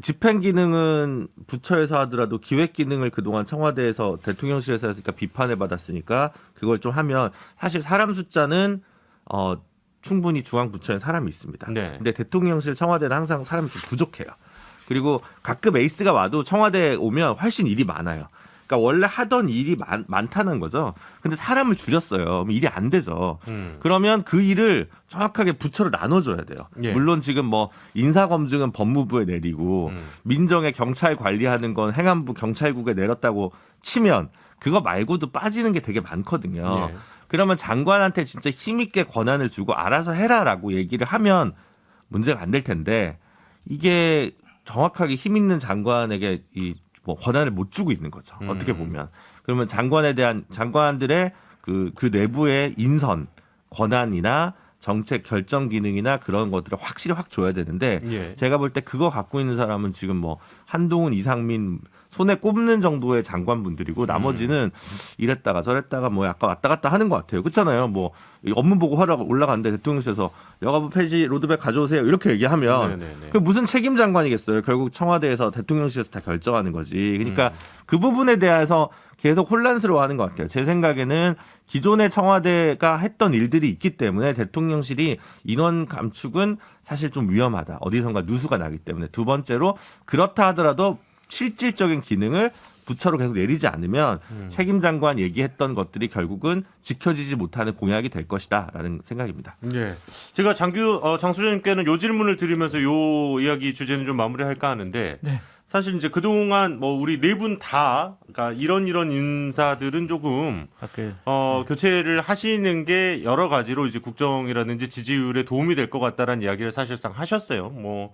집행 기능은 부처에서 하더라도 기획 기능을 그동안 청와대에서 대통령실에서 했으니까 비판을 받았으니까 그걸 좀 하면 사실 사람 숫자는 충분히 중앙부처에 사람이 있습니다. 네. 근데 대통령실 청와대는 항상 사람이 좀 부족해요. 그리고 가끔 에이스가 와도 청와대에 오면 훨씬 일이 많아요. 그러니까 원래 하던 일이 많다는 거죠. 근데 사람을 줄였어요. 그럼 일이 안 되죠. 그러면 그 일을 정확하게 부처로 나눠줘야 돼요. 예. 물론 지금 뭐 인사검증은 법무부에 내리고 민정에 경찰 관리하는 건 행안부 경찰국에 내렸다고 치면 그거 말고도 빠지는 게 되게 많거든요. 예. 그러면 장관한테 진짜 힘있게 권한을 주고 알아서 해라라고 얘기를 하면 문제가 안 될 텐데 이게 정확하게 힘 있는 장관에게 뭐 권한을 못 주고 있는 거죠. 어떻게 보면. 그러면 장관에 대한 장관들의 그 내부의 인선, 권한이나 정책 결정 기능이나 그런 것들을 확실히 확 줘야 되는데 제가 볼 때 그거 갖고 있는 사람은 지금 뭐 한동훈, 이상민 손에 꼽는 정도의 장관분들이고 나머지는 이랬다가 저랬다가 뭐 약간 왔다 갔다 하는 것 같아요. 그렇잖아요. 뭐 업무 보고 하러 올라갔는데 대통령실에서 여가부 폐지 로드맵 가져오세요. 이렇게 얘기하면 그 무슨 책임 장관이겠어요. 결국 청와대에서 대통령실에서 다 결정하는 거지. 그러니까 그 부분에 대해서 계속 혼란스러워하는 것 같아요. 제 생각에는 기존의 청와대가 했던 일들이 있기 때문에 대통령실이 인원 감축은 사실 좀 위험하다. 어디선가 누수가 나기 때문에. 두 번째로 그렇다 하더라도 실질적인 기능을 부처로 계속 내리지 않으면 책임 장관 얘기했던 것들이 결국은 지켜지지 못하는 공약이 될 것이다라는 생각입니다. 네, 제가 장수장님께는 요 질문을 드리면서 요 이야기 주제는 좀 마무리할까 하는데 네. 사실 이제 그동안 뭐 우리 네 분 다 그러니까 이런 인사들은 조금 교체를 하시는 게 여러 가지로 이제 국정이라든지 지지율에 도움이 될 것 같다라는 이야기를 사실상 하셨어요. 뭐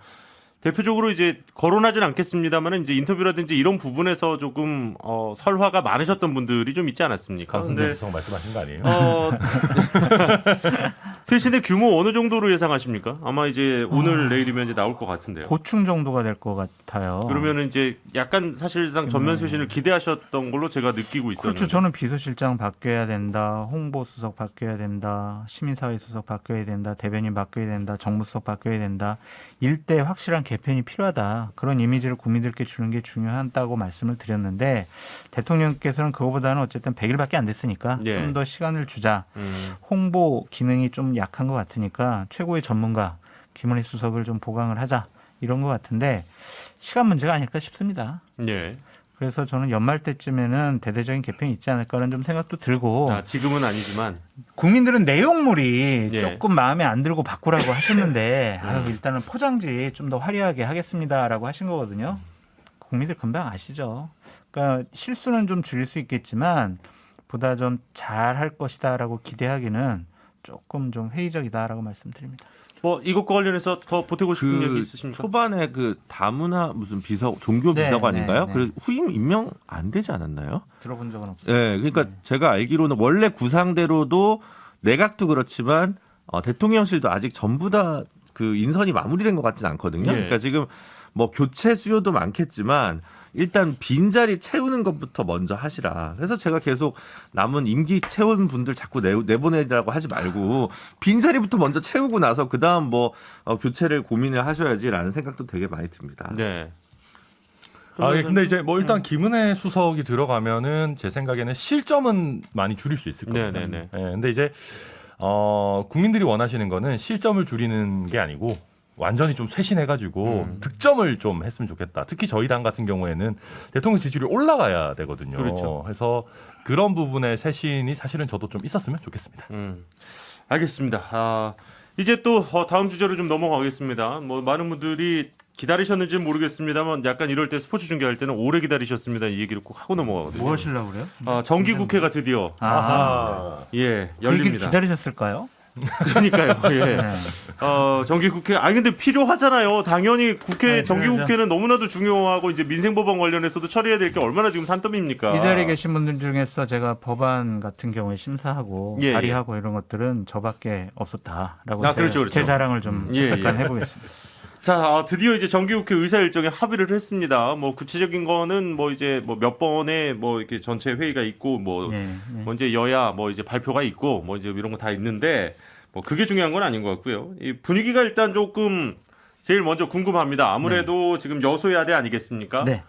대표적으로 이제 거론하진 않겠습니다만 이제 인터뷰라든지 이런 부분에서 조금 설화가 많으셨던 분들이 좀 있지 않았습니까? 강승대 수석 말씀하신 거 아니에요? 쇄신의 규모 어느 정도로 예상하십니까? 아마 이제 오늘 내일이면 이제 나올 것 같은데요. 보충 정도가 될 것 같아요. 그러면은 이제 약간 사실상 전면 쇄신을 기대하셨던 걸로 제가 느끼고 있었는데. 그렇죠. 저는 비서실장 바뀌어야 된다, 홍보수석 바뀌어야 된다, 시민사회 수석 바뀌어야 된다, 대변인 바뀌어야 된다, 정무수석 바뀌어야 된다. 일대 확실한 개편이 필요하다. 그런 이미지를 국민들께 주는 게 중요하다고 말씀을 드렸는데 대통령께서는 그거보다는 어쨌든 100일밖에 안 됐으니까 예. 좀 더 시간을 주자. 홍보 기능이 좀 약한 것 같으니까 최고의 전문가 김은혜 수석을 좀 보강을 하자. 이런 것 같은데 시간 문제가 아닐까 싶습니다. 예. 그래서 저는 연말 때쯤에는 대대적인 개편이 있지 않을까라는 좀 생각도 들고 지금은 아니지만 국민들은 내용물이 예. 조금 마음에 안 들고 바꾸라고 하셨는데 일단은 포장지 좀 더 화려하게 하겠습니다라고 하신 거거든요. 국민들 금방 아시죠. 그러니까 실수는 좀 줄일 수 있겠지만 보다 좀 잘할 것이다라고 기대하기는 조금 좀 회의적이다라고 말씀드립니다. 뭐 이것과 관련해서 더 보태고 싶은 얘기 있으십니까? 초반에 그 다문화 무슨 종교 비서관인가요? 그래서 후임 임명 안 되지 않았나요? 들어본 적은 없어요. 네, 그러니까 제가 알기로는 원래 구상대로도 내각도 그렇지만 대통령실도 아직 전부 다 그 인선이 마무리된 것 같지는 않거든요. 예. 그러니까 지금 뭐 교체 수요도 많겠지만 일단 빈자리 채우는 것부터 먼저 하시라. 그래서 제가 계속 남은 임기 채운 분들 자꾸 내보내라고 하지 말고 빈자리부터 먼저 채우고 나서 그다음 뭐 교체를 고민을 하셔야지라는 생각도 되게 많이 듭니다. 네. 근데 이제 뭐 일단 김은혜 수석이 들어가면은 제 생각에는 실점은 많이 줄일 수 있을 거예요. 네네네. 네, 근데 이제 국민들이 원하시는 거는 실점을 줄이는 게 아니고 완전히 좀 쇄신해가지고 득점을 좀 했으면 좋겠다. 특히 저희 당 같은 경우에는 대통령 지지율이 올라가야 되거든요. 그렇죠. 그래서 그런 부분의 쇄신이 사실은 저도 좀 있었으면 좋겠습니다. 알겠습니다. 이제 또 다음 주제로 좀 넘어가겠습니다. 뭐 많은 분들이 기다리셨는지는 모르겠습니다만 약간 이럴 때 스포츠 중계할 때는 오래 기다리셨습니다. 이 얘기를 꼭 하고 넘어가거든요. 뭐 하시려고 그래요? 정기국회가 드디어 그 열립니다. 기다리셨을까요? 그러니까요. 예. 네. 정기국회 근데 필요하잖아요. 당연히 네, 정기국회는 너무나도 중요하고 이제 민생법안 관련해서도 처리해야 될 게 얼마나 지금 산더미입니까? 이 자리에 계신 분들 중에서 제가 법안 같은 경우에 심사하고 발의하고 이런 것들은 저밖에 없었다라고 그렇죠. 제 자랑을 좀 잠깐 해보겠습니다. 자, 드디어 이제 정기국회 의사 일정에 합의를 했습니다. 뭐 구체적인 거는 뭐 이제 뭐 몇 번의 뭐 이렇게 전체 회의가 있고 뭐 이제 여야 뭐 이제 발표가 있고 뭐 이제 이런 거 다 있는데 뭐 그게 중요한 건 아닌 것 같고요. 이 분위기가 일단 조금 제일 먼저 궁금합니다. 아무래도 지금 여소야대 아니겠습니까? 네.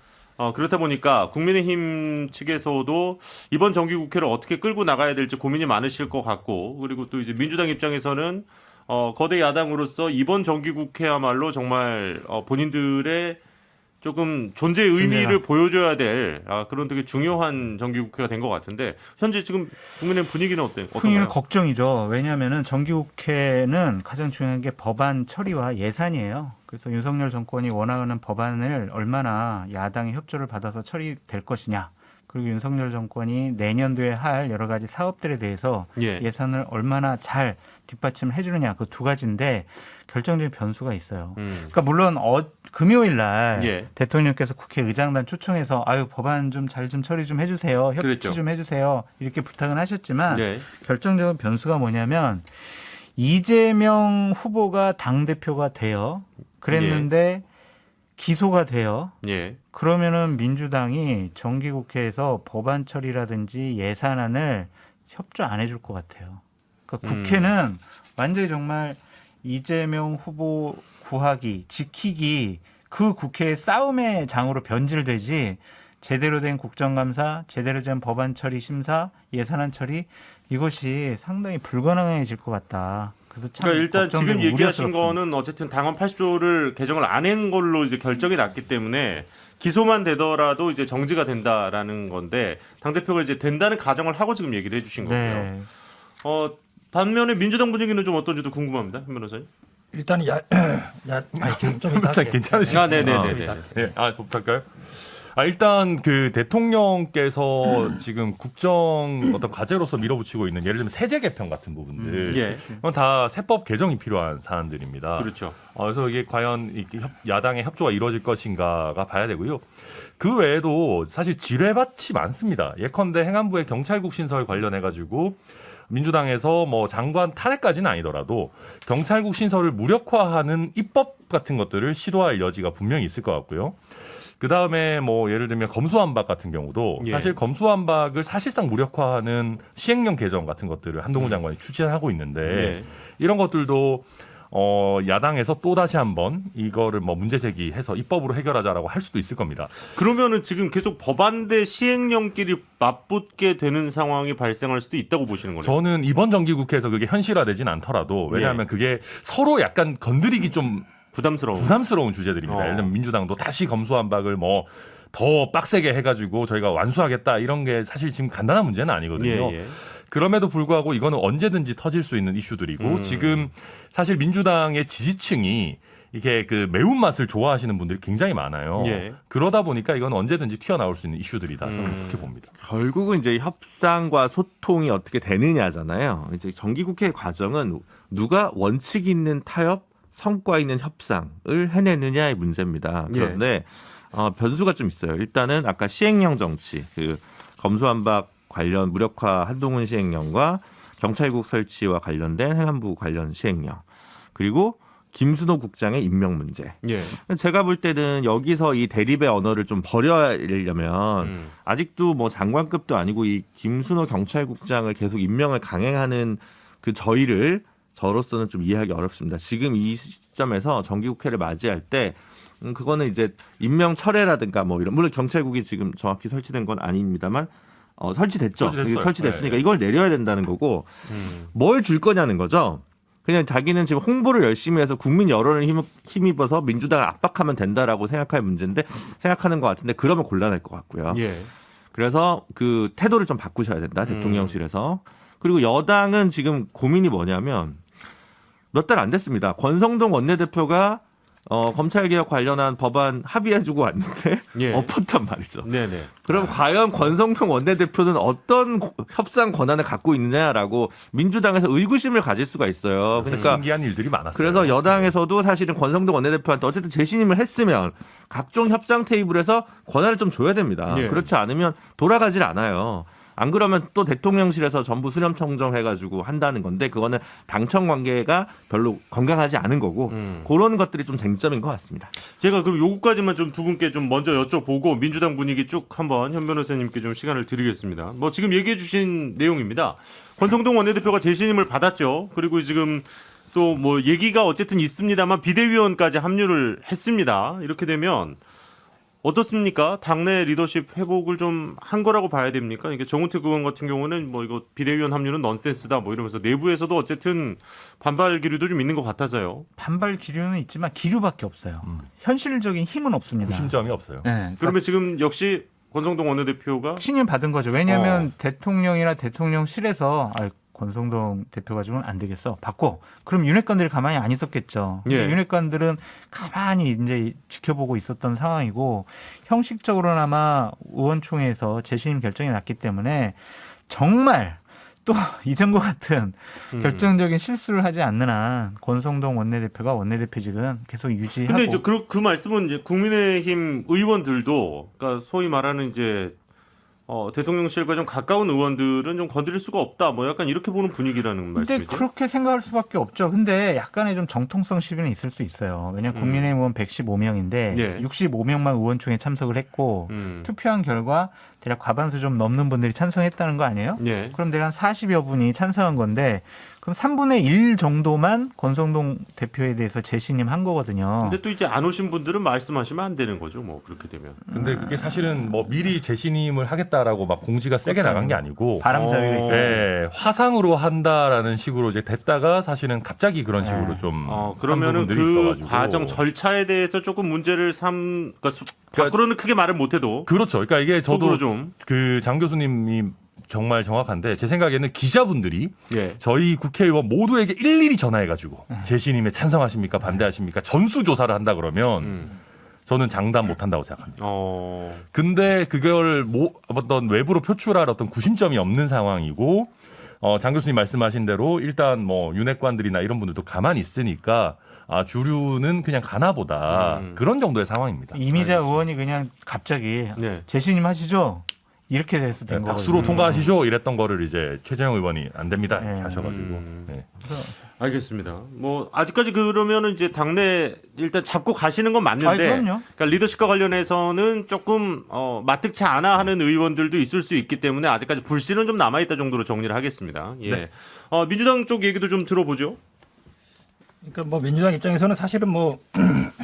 그렇다 보니까 국민의힘 측에서도 이번 정기국회를 어떻게 끌고 나가야 될지 고민이 많으실 것 같고 그리고 또 이제 민주당 입장에서는 거대 야당으로서 이번 정기국회야말로 정말 본인들의 조금 존재 의미를 보여줘야 될 그런 되게 중요한 정기국회가 된 것 같은데 현재 지금 국민의힘 분위기는 어떤가요? 분위기는 걱정이죠. 왜냐하면 정기국회는 가장 중요한 게 법안 처리와 예산이에요. 그래서 윤석열 정권이 원하는 법안을 얼마나 야당의 협조를 받아서 처리될 것이냐. 그리고 윤석열 정권이 내년도에 할 여러 가지 사업들에 대해서 예산을 얼마나 잘 뒷받침을 해주느냐 그 두 가지인데 결정적인 변수가 있어요. 그러니까 물론 금요일 날 대통령께서 국회 의장단 초청해서 법안 좀 잘 좀 처리 좀 해주세요. 협치 좀 해주세요. 이렇게 부탁은 하셨지만 결정적인 변수가 뭐냐면 이재명 후보가 당대표가 돼요. 그랬는데 기소가 돼요. 그러면은 민주당이 정기국회에서 법안 처리라든지 예산안을 협조 안 해줄 것 같아요. 그러니까 국회는 완전히 정말 이재명 후보 구하기, 지키기 그 국회의 싸움의 장으로 변질되지 제대로 된 국정감사, 제대로 된 법안 처리 심사, 예산안 처리 이것이 상당히 불가능해질 것 같다. 그래서 참 그러니까 일단 지금 걱정되고 얘기하신 우려스럽습니다. 거는 어쨌든 당헌 80조를 개정을 안 한 걸로 이제 결정이 났기 때문에 기소만 되더라도 이제 정지가 된다라는 건데 당 대표가 이제 된다는 가정을 하고 지금 얘기를 해주신 거고요. 네. 반면에 민주당 분위기는 좀 어떤지도 궁금합니다, 현 변호사님. 일단 좀 이따 할게요. 괜찮으신가요? 네네네. 네, 좀 할까요? 일단 그 대통령께서 지금 국정 어떤 과제로서 밀어붙이고 있는 예를 들면 세제 개편 같은 부분들 예. 이건 다 세법 개정이 필요한 사안들입니다. 그렇죠. 그래서 이게 과연 야당의 협조가 이루어질 것인가가 봐야 되고요. 그 외에도 사실 지뢰밭이 많습니다. 예컨대 행안부의 경찰국 신설 관련해 가지고 민주당에서 뭐 장관 탄핵까지는 아니더라도 경찰국 신설을 무력화하는 입법 같은 것들을 시도할 여지가 분명히 있을 것 같고요. 그 다음에 뭐 예를 들면 검수완박 같은 경우도 예. 사실 검수완박을 사실상 무력화하는 시행령 개정 같은 것들을 한동훈 장관이 추진하고 있는데 예. 이런 것들도 야당에서 또 다시 한번 이거를 뭐 문제 제기해서 입법으로 해결하자라고 할 수도 있을 겁니다. 그러면은 지금 계속 법안 대 시행령끼리 맞붙게 되는 상황이 발생할 수도 있다고 보시는 거네요. 저는 이번 정기국회에서 그게 현실화되진 않더라도 왜냐하면 그게 서로 약간 건드리기 좀 부담스러운 주제들입니다. 예를 들면 민주당도 다시 검수완박을 뭐 더 빡세게 해가지고 저희가 완수하겠다 이런 게 사실 지금 간단한 문제는 아니거든요. 예. 그럼에도 불구하고 이거는 언제든지 터질 수 있는 이슈들이고 지금 사실 민주당의 지지층이 이게 그 매운맛을 좋아하시는 분들이 굉장히 많아요. 예. 그러다 보니까 이건 언제든지 튀어나올 수 있는 이슈들이다. 저는 그렇게 봅니다. 결국은 이제 협상과 소통이 어떻게 되느냐잖아요. 이제 정기국회 과정은 누가 원칙 있는 타협, 성과 있는 협상을 해내느냐의 문제입니다. 그런데 변수가 좀 있어요. 일단은 아까 시행령 정치, 그 검수완박 관련 무력화 한동훈 시행령과 경찰국 설치와 관련된 행안부 관련 시행령, 그리고 김순호 국장의 임명 문제. 예. 제가 볼 때는 여기서 이 대립의 언어를 좀 버려려면 아직도 뭐 장관급도 아니고 이 김순호 경찰국장을 계속 임명을 강행하는 그 저로서는 좀 이해하기 어렵습니다. 지금 이 시점에서 정기국회를 맞이할 때 그거는 이제 임명 철회라든가 뭐 이런, 물론 경찰국이 지금 정확히 설치된 건 아닙니다만 설치됐죠. 설치됐으니까 네. 이걸 내려야 된다는 거고 뭘 줄 거냐는 거죠. 그냥 자기는 지금 홍보를 열심히 해서 국민 여론을 힘입어서 민주당을 압박하면 된다라고 생각할 문제인데 생각하는 것 같은데 그러면 곤란할 것 같고요. 예. 그래서 그 태도를 좀 바꾸셔야 된다, 대통령실에서. 그리고 여당은 지금 고민이 뭐냐면 몇 달 안 됐습니다. 권성동 원내대표가 검찰개혁 관련한 법안 합의해주고 왔는데 예. 엎었단 말이죠. 네네. 그럼 과연 권성동 원내대표는 어떤 협상 권한을 갖고 있느냐라고 민주당에서 의구심을 가질 수가 있어요. 그러니까 신기한 일들이 많았어요. 그래서 여당에서도 사실은 권성동 원내대표한테 어쨌든 재신임을 했으면 각종 협상 테이블에서 권한을 좀 줘야 됩니다. 예. 그렇지 않으면 돌아가질 않아요. 안 그러면 또 대통령실에서 전부 수렴청정 해가지고 한다는 건데 그거는 당청 관계가 별로 건강하지 않은 거고 그런 것들이 좀 쟁점인 것 같습니다. 제가 그럼 요거까지만 좀 두 분께 좀 먼저 여쭤보고 민주당 분위기 쭉 한번 현 변호사님께 좀 시간을 드리겠습니다. 뭐 지금 얘기해 주신 내용입니다. 권성동 원내대표가 재신임을 받았죠. 그리고 지금 또 뭐 얘기가 어쨌든 있습니다만 비대위원까지 합류를 했습니다. 이렇게 되면 어떻습니까? 당내 리더십 회복을 좀 한 거라고 봐야 됩니까? 이게 정우택 의원 같은 경우는 뭐 이거 비대위원 합류는 넌센스다 뭐 이러면서 내부에서도 어쨌든 반발 기류도 좀 있는 것 같아서요. 반발 기류는 있지만 기류밖에 없어요. 현실적인 힘은 없습니다. 구심점이 없어요. 네, 그러면 지금 역시 권성동 원내대표가 신임 받은 거죠. 왜냐하면 대통령이나 대통령실에서 권성동 대표가 지금 안 되겠어. 받고. 그럼 윤핵관들이 가만히 안 있었겠죠. 예. 윤핵관들은 가만히 이제 지켜보고 있었던 상황이고 형식적으로나마 의원총회에서 재신임 결정이 났기 때문에 정말 또 이전과 같은 결정적인 실수를 하지 않는 한 권성동 원내대표가 원내대표직은 계속 유지하고. 근데 이제 그 말씀은 이제 국민의힘 의원들도 그러니까 소위 말하는 이제 대통령실과 좀 가까운 의원들은 좀 건드릴 수가 없다. 뭐 약간 이렇게 보는 분위기라는 근데 말씀이세요? 그렇게 생각할 수밖에 없죠. 근데 약간의 좀 정통성 시비는 있을 수 있어요. 왜냐하면 국민의힘 의원 115명인데 예. 65명만 의원총회에 참석을 했고 투표한 결과 대략 과반수 좀 넘는 분들이 찬성했다는 거 아니에요? 예. 그럼 대략 한 40여 분이 찬성한 건데 그럼 3분의 1 정도만 권성동 대표에 대해서 재신임한 거거든요. 근데 또 이제 안 오신 분들은 말씀하시면 안 되는 거죠. 뭐 그렇게 되면. 근데 그게 사실은 뭐 미리 재신임을 하겠다라고 막 공지가 세게 나간 게 아니고 바람잡이가 있었지. 네, 화상으로 한다라는 식으로 이제 됐다가 사실은 갑자기 그런 식으로 좀 그러면은 한 그 부분들이 있어가지고. 과정 절차에 대해서 조금 문제를 그러니까 밖으로는 크게 말을 못해도 그렇죠. 그러니까 이게 속으로 저도 좀 그 장 교수님이 정말 정확한데 제 생각에는 기자분들이 예. 저희 국회의원 모두에게 일일이 전화해가지고 재신임에 찬성하십니까 반대하십니까 전수조사를 한다 그러면 저는 장담 못한다고 생각합니다. 근데 그걸 어떤 외부로 표출할 어떤 구심점이 없는 상황이고 장 교수님 말씀하신 대로 일단 뭐 윤핵관들이나 이런 분들도 가만히 있으니까 주류는 그냥 가나보다 그런 정도의 상황입니다. 이미자 의원이 그냥 갑자기 네. 재신임 하시죠? 이렇게 돼서 된 거거든요. 박수로 통과하시죠? 이랬던 거를 이제 최재형 의원이 안 됩니다. 이렇게 하셔가지고. 네. 알겠습니다. 뭐 아직까지 그러면은 이제 당내 일단 잡고 가시는 건 맞는데, 그럼요. 그러니까 리더십과 관련해서는 조금 마뜩치 않아 하는 의원들도 있을 수 있기 때문에 아직까지 불씨는 좀 남아 있다 정도로 정리를 하겠습니다. 예. 네. 민주당 쪽 얘기도 좀 들어보죠. 그러니까 뭐 민주당 입장에서는 사실은 뭐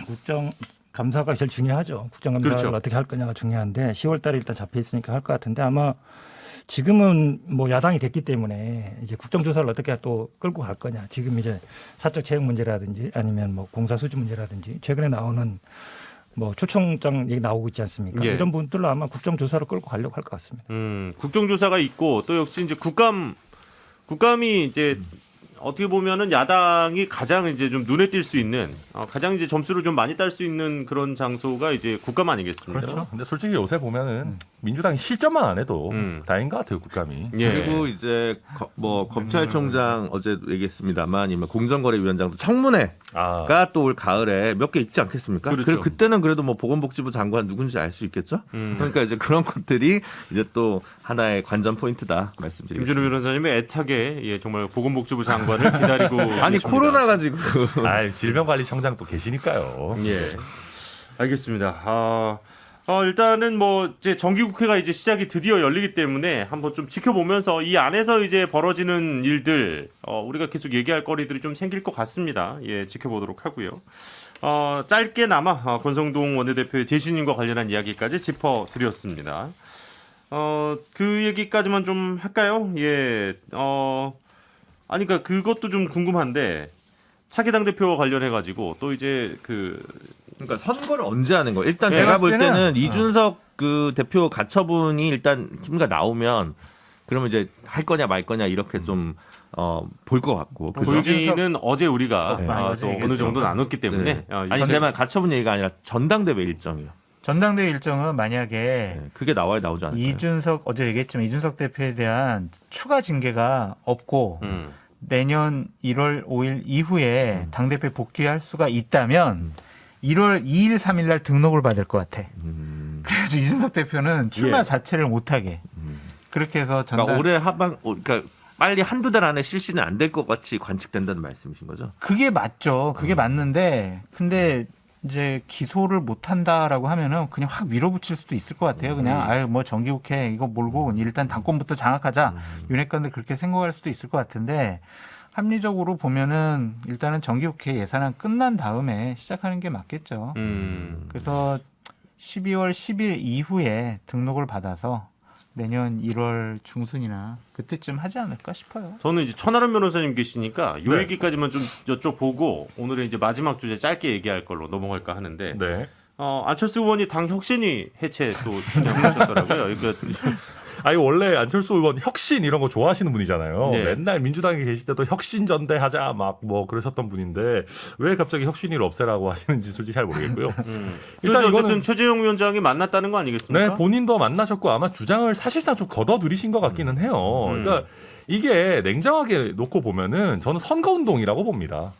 국정감사가 제일 중요하죠. 국정감사를 그렇죠. 어떻게 할 거냐가 중요한데 10월 달에 일단 잡혀 있으니까 할 것 같은데 아마 지금은 뭐 야당이 됐기 때문에 이제 국정조사를 어떻게 또 끌고 갈 거냐. 지금 이제 사적 채용 문제라든지 아니면 뭐 공사 수주 문제라든지 최근에 나오는 뭐 초청장 얘기 나오고 있지 않습니까? 예. 이런 부분들로 아마 국정조사를 끌고 가려고 할 것 같습니다. 국정조사가 있고 또 역시 이제 국감이 이제 어떻게 보면은 야당이 가장 이제 좀 눈에 띌 수 있는 가장 이제 점수를 좀 많이 딸 수 있는 그런 장소가 이제 국감 아니겠습니까? 그렇죠. 근데 솔직히 요새 보면은 민주당이 실점만 안 해도 다인 것 같아요, 국감이. 예. 그리고 이제 뭐 검찰총장 어제 얘기했습니다만, 이면 공정거래위원장도 청문회가 또 올 가을에 몇 개 있지 않겠습니까? 그렇죠. 그때는 그래도 뭐 보건복지부 장관 누군지 알 수 있겠죠. 그러니까 이제 그런 것들이 이제 또 하나의 관전 포인트다 말씀드리겠습니다. 김준호 변호사님의 애타게 정말 보건복지부 장관을 기다리고 아니 계십니다. 코로나 가지고 질병관리청장 또 계시니까요. 예. 알겠습니다. 일단은 뭐 이제 정기국회가 이제 시작이 드디어 열리기 때문에 한번 좀 지켜보면서 이 안에서 이제 벌어지는 일들 우리가 계속 얘기할 거리들이 좀 생길 것 같습니다. 예, 지켜보도록 하고요. 짧게나마 권성동 원내대표의 재신임과 관련한 이야기까지 짚어드렸습니다. 그 얘기까지만 좀 할까요? 예. 그러니까 그것도 좀 궁금한데 차기 당대표와 관련해가지고 또 이제 그러니까 선거를 언제 하는 거예요? 일단 네, 제가 볼 때는 때는 이준석 그 대표 가처분이 일단 힘가 나오면 그러면 이제 할 거냐 말 거냐 이렇게 좀 볼 것 같고. 볼지는 어제 우리가 또 어제 어느 정도 나눴기 때문에 네. 아니 제가 가처분 얘기가 아니라 전당대회 일정이요. 전당대회 일정은 만약에 네, 그게 나오지 않을까요? 이준석 어제 얘기했지만 이준석 대표에 대한 추가 징계가 없고 내년 1월 5일 이후에 당대표에 복귀할 수가 있다면 1월 2일, 3일 날 등록을 받을 것 같아. 그래서 이준석 대표는 출마 자체를 못하게. 그렇게 해서 그러니까 올해 그러니까 빨리 한두 달 안에 실시는 안 될 것 같이 관측된다는 말씀이신 거죠? 그게 맞죠. 그게 맞는데 근데 이제 기소를 못한다라고 하면은 그냥 확 밀어붙일 수도 있을 것 같아요. 그냥 뭐 정기국회 이거 몰고 일단 당권부터 장악하자. 윤핵관들 그렇게 생각할 수도 있을 것 같은데 합리적으로 보면은 일단은 정기국회 예산안 끝난 다음에 시작하는 게 맞겠죠. 그래서 12월 10일 이후에 등록을 받아서 내년 1월 중순이나 그때쯤 하지 않을까 싶어요. 저는 이제 천하람 변호사님 계시니까 이 얘기까지만 좀 여쭤보고 오늘의 이제 마지막 주제 짧게 얘기할 걸로 넘어갈까 하는데 네. 안철수 의원이 당 혁신위 해체 또 주장하셨더라고요. 아니 원래 안철수 의원 혁신 이런 거 좋아하시는 분이잖아요. 네. 맨날 민주당에 계실 때도 혁신 전대하자 막 뭐 그러셨던 분인데 왜 갑자기 혁신위를 없애라고 하시는지 솔직히 잘 모르겠고요. 일단 어쨌든 최재형 위원장이 만났다는 거 아니겠습니까? 네, 본인도 만나셨고 아마 주장을 사실상 좀 걷어들이신 것 같기는 해요. 그러니까 이게 냉정하게 놓고 보면은 저는 선거운동이라고 봅니다.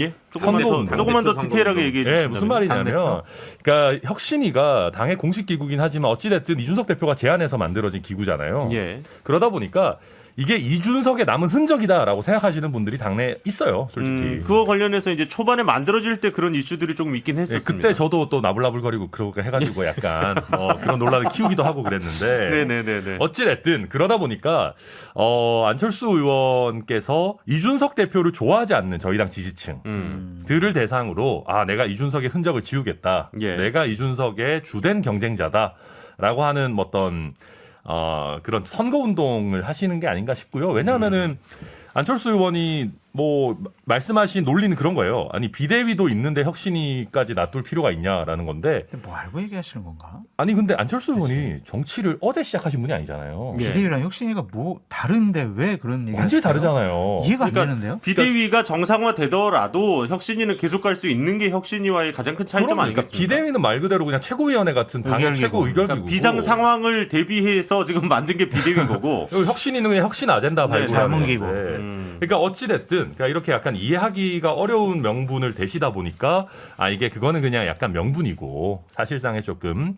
예, 조금만 더 디테일하게 얘기해 주시면. 네, 무슨 말이냐면, 그러니까 혁신위가 당의 공식 기구긴 하지만 어찌 됐든 이준석 대표가 제안해서 만들어진 기구잖아요. 예. 그러다 보니까 이게 이준석의 남은 흔적이다라고 생각하시는 분들이 당내에 있어요, 솔직히. 그거 관련해서 이제 초반에 만들어질 때 그런 이슈들이 조금 있긴 했었습니다. 그때 저도 또 나불나불거리고 그러고 해가지고 약간 그런 논란을 키우기도 하고 그랬는데 네네네. 어찌됐든 그러다 보니까 안철수 의원께서 이준석 대표를 좋아하지 않는 저희 당 지지층들을 대상으로 내가 이준석의 흔적을 지우겠다. 예. 내가 이준석의 주된 경쟁자다라고 하는 어떤 그런 선거 운동을 하시는 게 아닌가 싶고요. 왜냐하면은 안철수 의원이 뭐 말씀하신 논리는 그런 거예요. 아니 비대위도 있는데 혁신위까지 놔둘 필요가 있냐라는 건데. 근데 뭐 알고 얘기하시는 건가? 아니 근데 안철수 의원이 정치를 어제 시작하신 분이 아니잖아요. 예. 비대위랑 혁신위가 뭐 다른데 왜 그런 얘기? 완전히 다르잖아요. 이해가 그러니까 안 되는데요? 비대위가 정상화되더라도 혁신위는 계속 갈 수 있는 게 혁신위와의 가장 큰 차이점 아니겠습니까? 비대위는 말 그대로 그냥 최고위원회 같은 당의 의결기구. 최고 의결기구고 그러니까 비상 상황을 대비해서 지금 만든 게 비대위인 거고. 혁신위는 그냥 혁신 아젠다 발굴하는 자문기구. 건데. 그러니까 어찌 됐든 그러니까 이렇게 약간 이해하기가 어려운 명분을 대시다 보니까 이게 그거는 그냥 약간 명분이고 사실상의 조금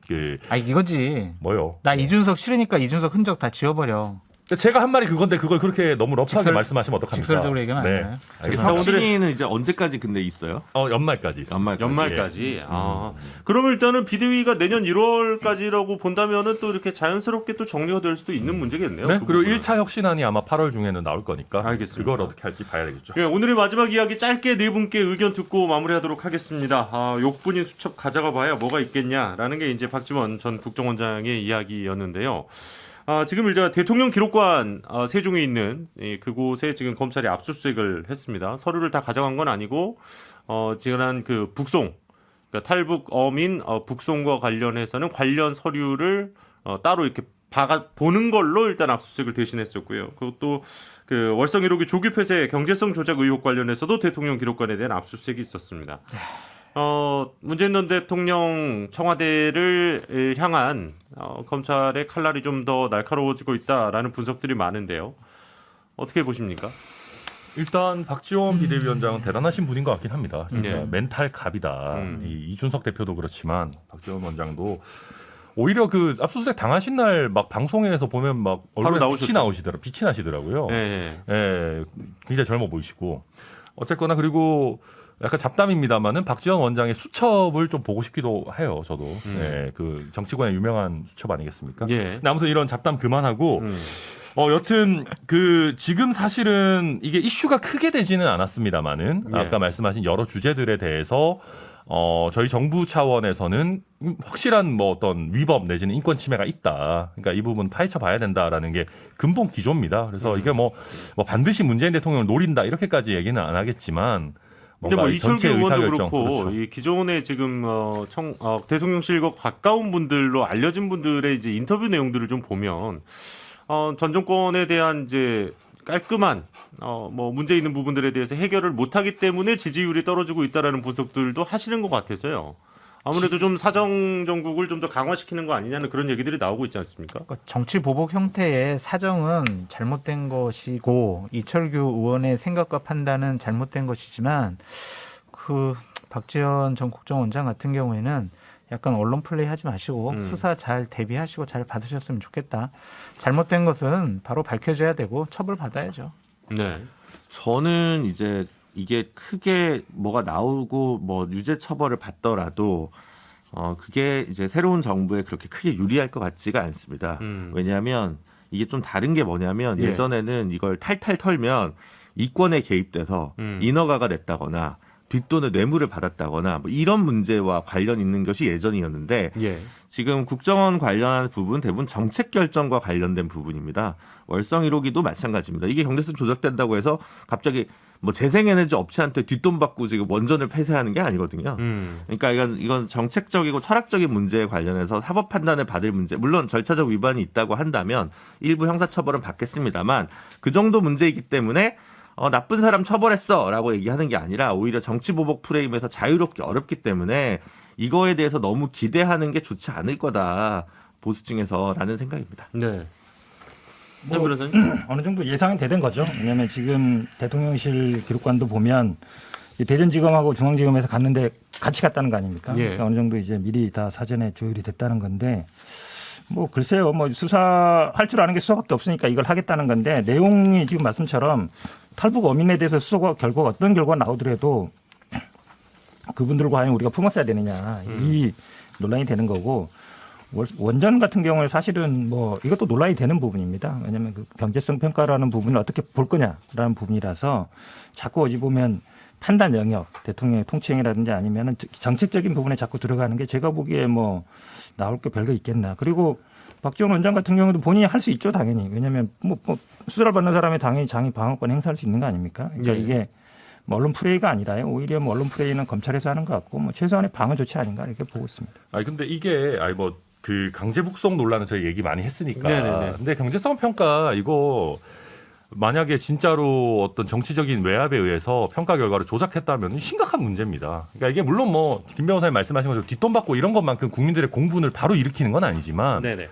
이거지. 뭐요? 나 이준석 싫으니까 이준석 흔적 다 지워버려. 제가 한 말이 그건데 그걸 그렇게 너무 러프하게 직설- 말씀하시면 어떡합니까? 직설적으로 얘기하면 안 되나요? 알겠습니다. 혁신위는 이제 언제까지 근데 있어요? 연말까지 있습니다. 연말까지. 그러면 일단은 비대위가 내년 1월까지라고 본다면은 또 이렇게 자연스럽게 또 정리가 될 수도 있는 문제겠네요. 네? 그 그리고 부분은. 1차 혁신안이 아마 8월 중에는 나올 거니까 알겠습니다. 그걸 어떻게 할지 봐야 되겠죠. 예, 오늘의 마지막 이야기 짧게 네 분께 의견 듣고 마무리하도록 하겠습니다. 욕분인 수첩 가져가 봐야 뭐가 있겠냐라는 게 이제 박지원 전 국정원장의 이야기였는데요. 지금 이제 대통령 기록관 세종에 있는 그곳에 지금 검찰이 압수수색을 했습니다. 서류를 다 가져간 건 아니고 지난 그 북송, 그러니까 탈북 어민 북송과 관련해서는 관련 서류를 따로 이렇게 보는 걸로 일단 압수수색을 대신했었고요. 그것도 그 월성 1호기 조기 폐쇄 경제성 조작 의혹 관련해서도 대통령 기록관에 대한 압수수색이 있었습니다. 문재인 전 대통령 청와대를 향한 검찰의 칼날이 좀 더 날카로워지고 있다라는 분석들이 많은데요. 어떻게 보십니까? 일단 박지원 비대위원장은 대단하신 분인 것 같긴 합니다. 진짜 네. 멘탈 갑이다. 이준석 대표도 그렇지만 박지원 원장도 오히려 그 압수수색 당하신 날 막 방송에서 보면 막 얼굴에 빛이 나시더라고요. 네. 예, 굉장히 젊어 보이시고 어쨌거나 그리고 약간 잡담입니다만은 박지원 원장의 수첩을 좀 보고 싶기도 해요. 저도 예, 그 정치권의 유명한 수첩 아니겠습니까? 예. 근데 아무튼 이런 잡담 그만하고 여튼 그 지금 사실은 이게 이슈가 크게 되지는 않았습니다만은 예. 아까 말씀하신 여러 주제들에 대해서 저희 정부 차원에서는 확실한 뭐 어떤 위법 내지는 인권 침해가 있다. 그러니까 이 부분 파헤쳐 봐야 된다라는 게 근본 기조입니다. 그래서 이게 뭐 반드시 문재인 대통령을 노린다 이렇게까지 얘기는 안 하겠지만. 근데 뭐 이철규 의원도 의사결정, 그렇고 그렇죠. 이 기존에 지금 대통령실과 가까운 분들로 알려진 분들의 이제 인터뷰 내용들을 좀 보면 전 정권에 대한 이제 깔끔한 뭐 문제 있는 부분들에 대해서 해결을 못하기 때문에 지지율이 떨어지고 있다라는 분석들도 하시는 것 같아서요. 아무래도 좀 사정 정국을 좀 더 강화시키는 거 아니냐는 그런 얘기들이 나오고 있지 않습니까? 그러니까 정치 보복 형태의 사정은 잘못된 것이고 이철규 의원의 생각과 판단은 잘못된 것이지만 그 박지원 전 국정원장 같은 경우에는 약간 언론 플레이 하지 마시고 수사 잘 대비하시고 잘 받으셨으면 좋겠다. 잘못된 것은 바로 밝혀져야 되고 처벌받아야죠. 네. 저는 이제 이게 크게 뭐가 나오고 뭐 유죄 처벌을 받더라도 그게 이제 새로운 정부에 그렇게 크게 유리할 것 같지가 않습니다. 왜냐하면 이게 좀 다른 게 뭐냐면 예. 예전에는 이걸 탈탈 털면 이권에 개입돼서 인허가가 됐다거나 뒷돈을 뇌물을 받았다거나 뭐 이런 문제와 관련 있는 것이 예전이었는데 예. 지금 국정원 관련한 부분 대부분 정책 결정과 관련된 부분입니다. 월성 1호기도 마찬가지입니다. 이게 경제성 조작된다고 해서 갑자기 뭐 재생에너지 업체한테 뒷돈 받고 지금 원전을 폐쇄하는 게 아니거든요. 그러니까 이건 정책적이고 철학적인 문제에 관련해서 사법 판단을 받을 문제. 물론 절차적 위반이 있다고 한다면 일부 형사처벌은 받겠습니다만 그 정도 문제이기 때문에 나쁜 사람 처벌했어라고 얘기하는 게 아니라 오히려 정치보복 프레임에서 자유롭기 어렵기 때문에 이거에 대해서 너무 기대하는 게 좋지 않을 거다 보수층에서라는 생각입니다. 네. 뭐, 어느 정도 예상은 되는 거죠. 왜냐하면 지금 대통령실 기록관도 보면 대전지검하고 중앙지검에서 갔는데 같이 갔다는 거 아닙니까? 예. 그러니까 어느 정도 이제 미리 다 사전에 조율이 됐다는 건데 뭐 글쎄요, 뭐 수사할 줄 아는 게 수사밖에 없으니까 이걸 하겠다는 건데 내용이 지금 말씀처럼 탈북 어민에 대해서 수사 결과가 어떤 결과가 나오더라도 그분들을 과연 우리가 품었어야 되느냐 이 논란이 되는 거고 원전 같은 경우에 사실은 뭐 이것도 논란이 되는 부분입니다. 왜냐하면 그 경제성 평가라는 부분을 어떻게 볼 거냐라는 부분이라서 자꾸 어디 보면 판단 영역, 대통령의 통치행위라든지 아니면 정책적인 부분에 자꾸 들어가는 게 제가 보기에 뭐 나올 게 별거 있겠나. 그리고 박지원 원장 같은 경우도 본인이 할 수 있죠, 당연히. 왜냐하면 뭐 수사를 받는 사람이 당연히 장의 방어권 행사할 수 있는 거 아닙니까? 그러니까 이게 뭐 언론 프레이가 아니라요. 오히려 뭐 언론 프레이는 검찰에서 하는 것 같고 뭐 최소한의 방어 조치 아닌가 이렇게 보고 있습니다. 아니 근데 이게 뭐 그 강제 북송 논란을 저희 얘기 많이 했으니까. 네네네. 근데 경제성 평가 이거 만약에 진짜로 어떤 정치적인 외압에 의해서 평가 결과를 조작했다면 심각한 문제입니다. 그러니까 이게 물론 뭐 김 변호사님 말씀하신 것처럼 뒷돈 받고 이런 것만큼 국민들의 공분을 바로 일으키는 건 아니지만 네네.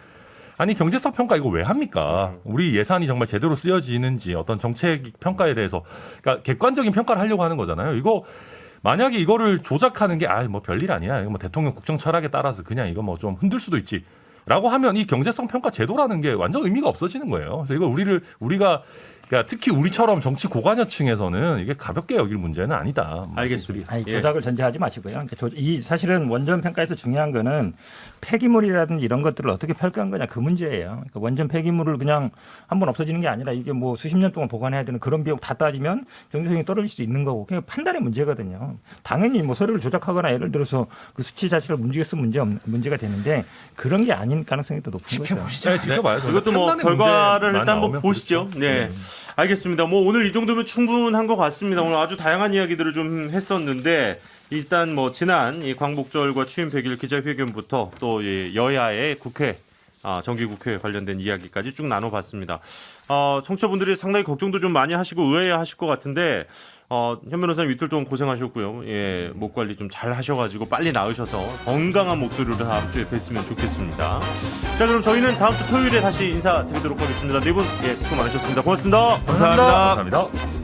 아니 경제성 평가 이거 왜 합니까? 우리 예산이 정말 제대로 쓰여지는지 어떤 정책 평가에 대해서 그러니까 객관적인 평가를 하려고 하는 거잖아요. 이거 만약에 이거를 조작하는 게 뭐 별일 아니야. 이거 뭐 대통령 국정 철학에 따라서 그냥 이거 뭐 좀 흔들 수도 있지. 라고 하면 이 경제성 평가 제도라는 게 완전 의미가 없어지는 거예요. 그래서 이거 우리가 그러니까 특히 우리처럼 정치 고관여층에서는 이게 가볍게 여길 문제는 아니다. 알겠습니다. 아니, 조작을 전제하지 마시고요. 이 사실은 원전 평가에서 중요한 거는 폐기물이라든지 이런 것들을 어떻게 평가한 거냐 그 문제예요. 그러니까 원전 폐기물을 그냥 한번 없어지는 게 아니라 이게 뭐 수십 년 동안 보관해야 되는 그런 비용 다 따지면 경제성이 떨어질 수도 있는 거고 그냥 판단의 문제거든요. 당연히 뭐 서류를 조작하거나 예를 들어서 그 수치 자체를 움직였으면 문제가 되는데 그런 게 아닌 가능성이 더 높은 거죠. 지켜보시죠. 지켜봐요. 이것도 뭐 결과를 일단 한번 보시죠. 네. 알겠습니다. 뭐 오늘 이 정도면 충분한 것 같습니다. 오늘 아주 다양한 이야기들을 좀 했었는데 일단 뭐 지난 이 광복절과 취임 100일 기자회견부터 또 이 여야의 국회 정기국회 관련된 이야기까지 쭉 나눠봤습니다. 청취자분들이 상당히 걱정도 좀 많이 하시고 의아해하실 것 같은데 현 변호사님 이틀 동안 고생하셨고요. 예, 목 관리 좀 잘 하셔가지고 빨리 나으셔서 건강한 목소리로 다음 주에 뵀으면 좋겠습니다. 자, 그럼 저희는 다음 주 토요일에 다시 인사드리도록 하겠습니다. 네 분 수고 많으셨습니다. 고맙습니다. 감사합니다. 감사합니다.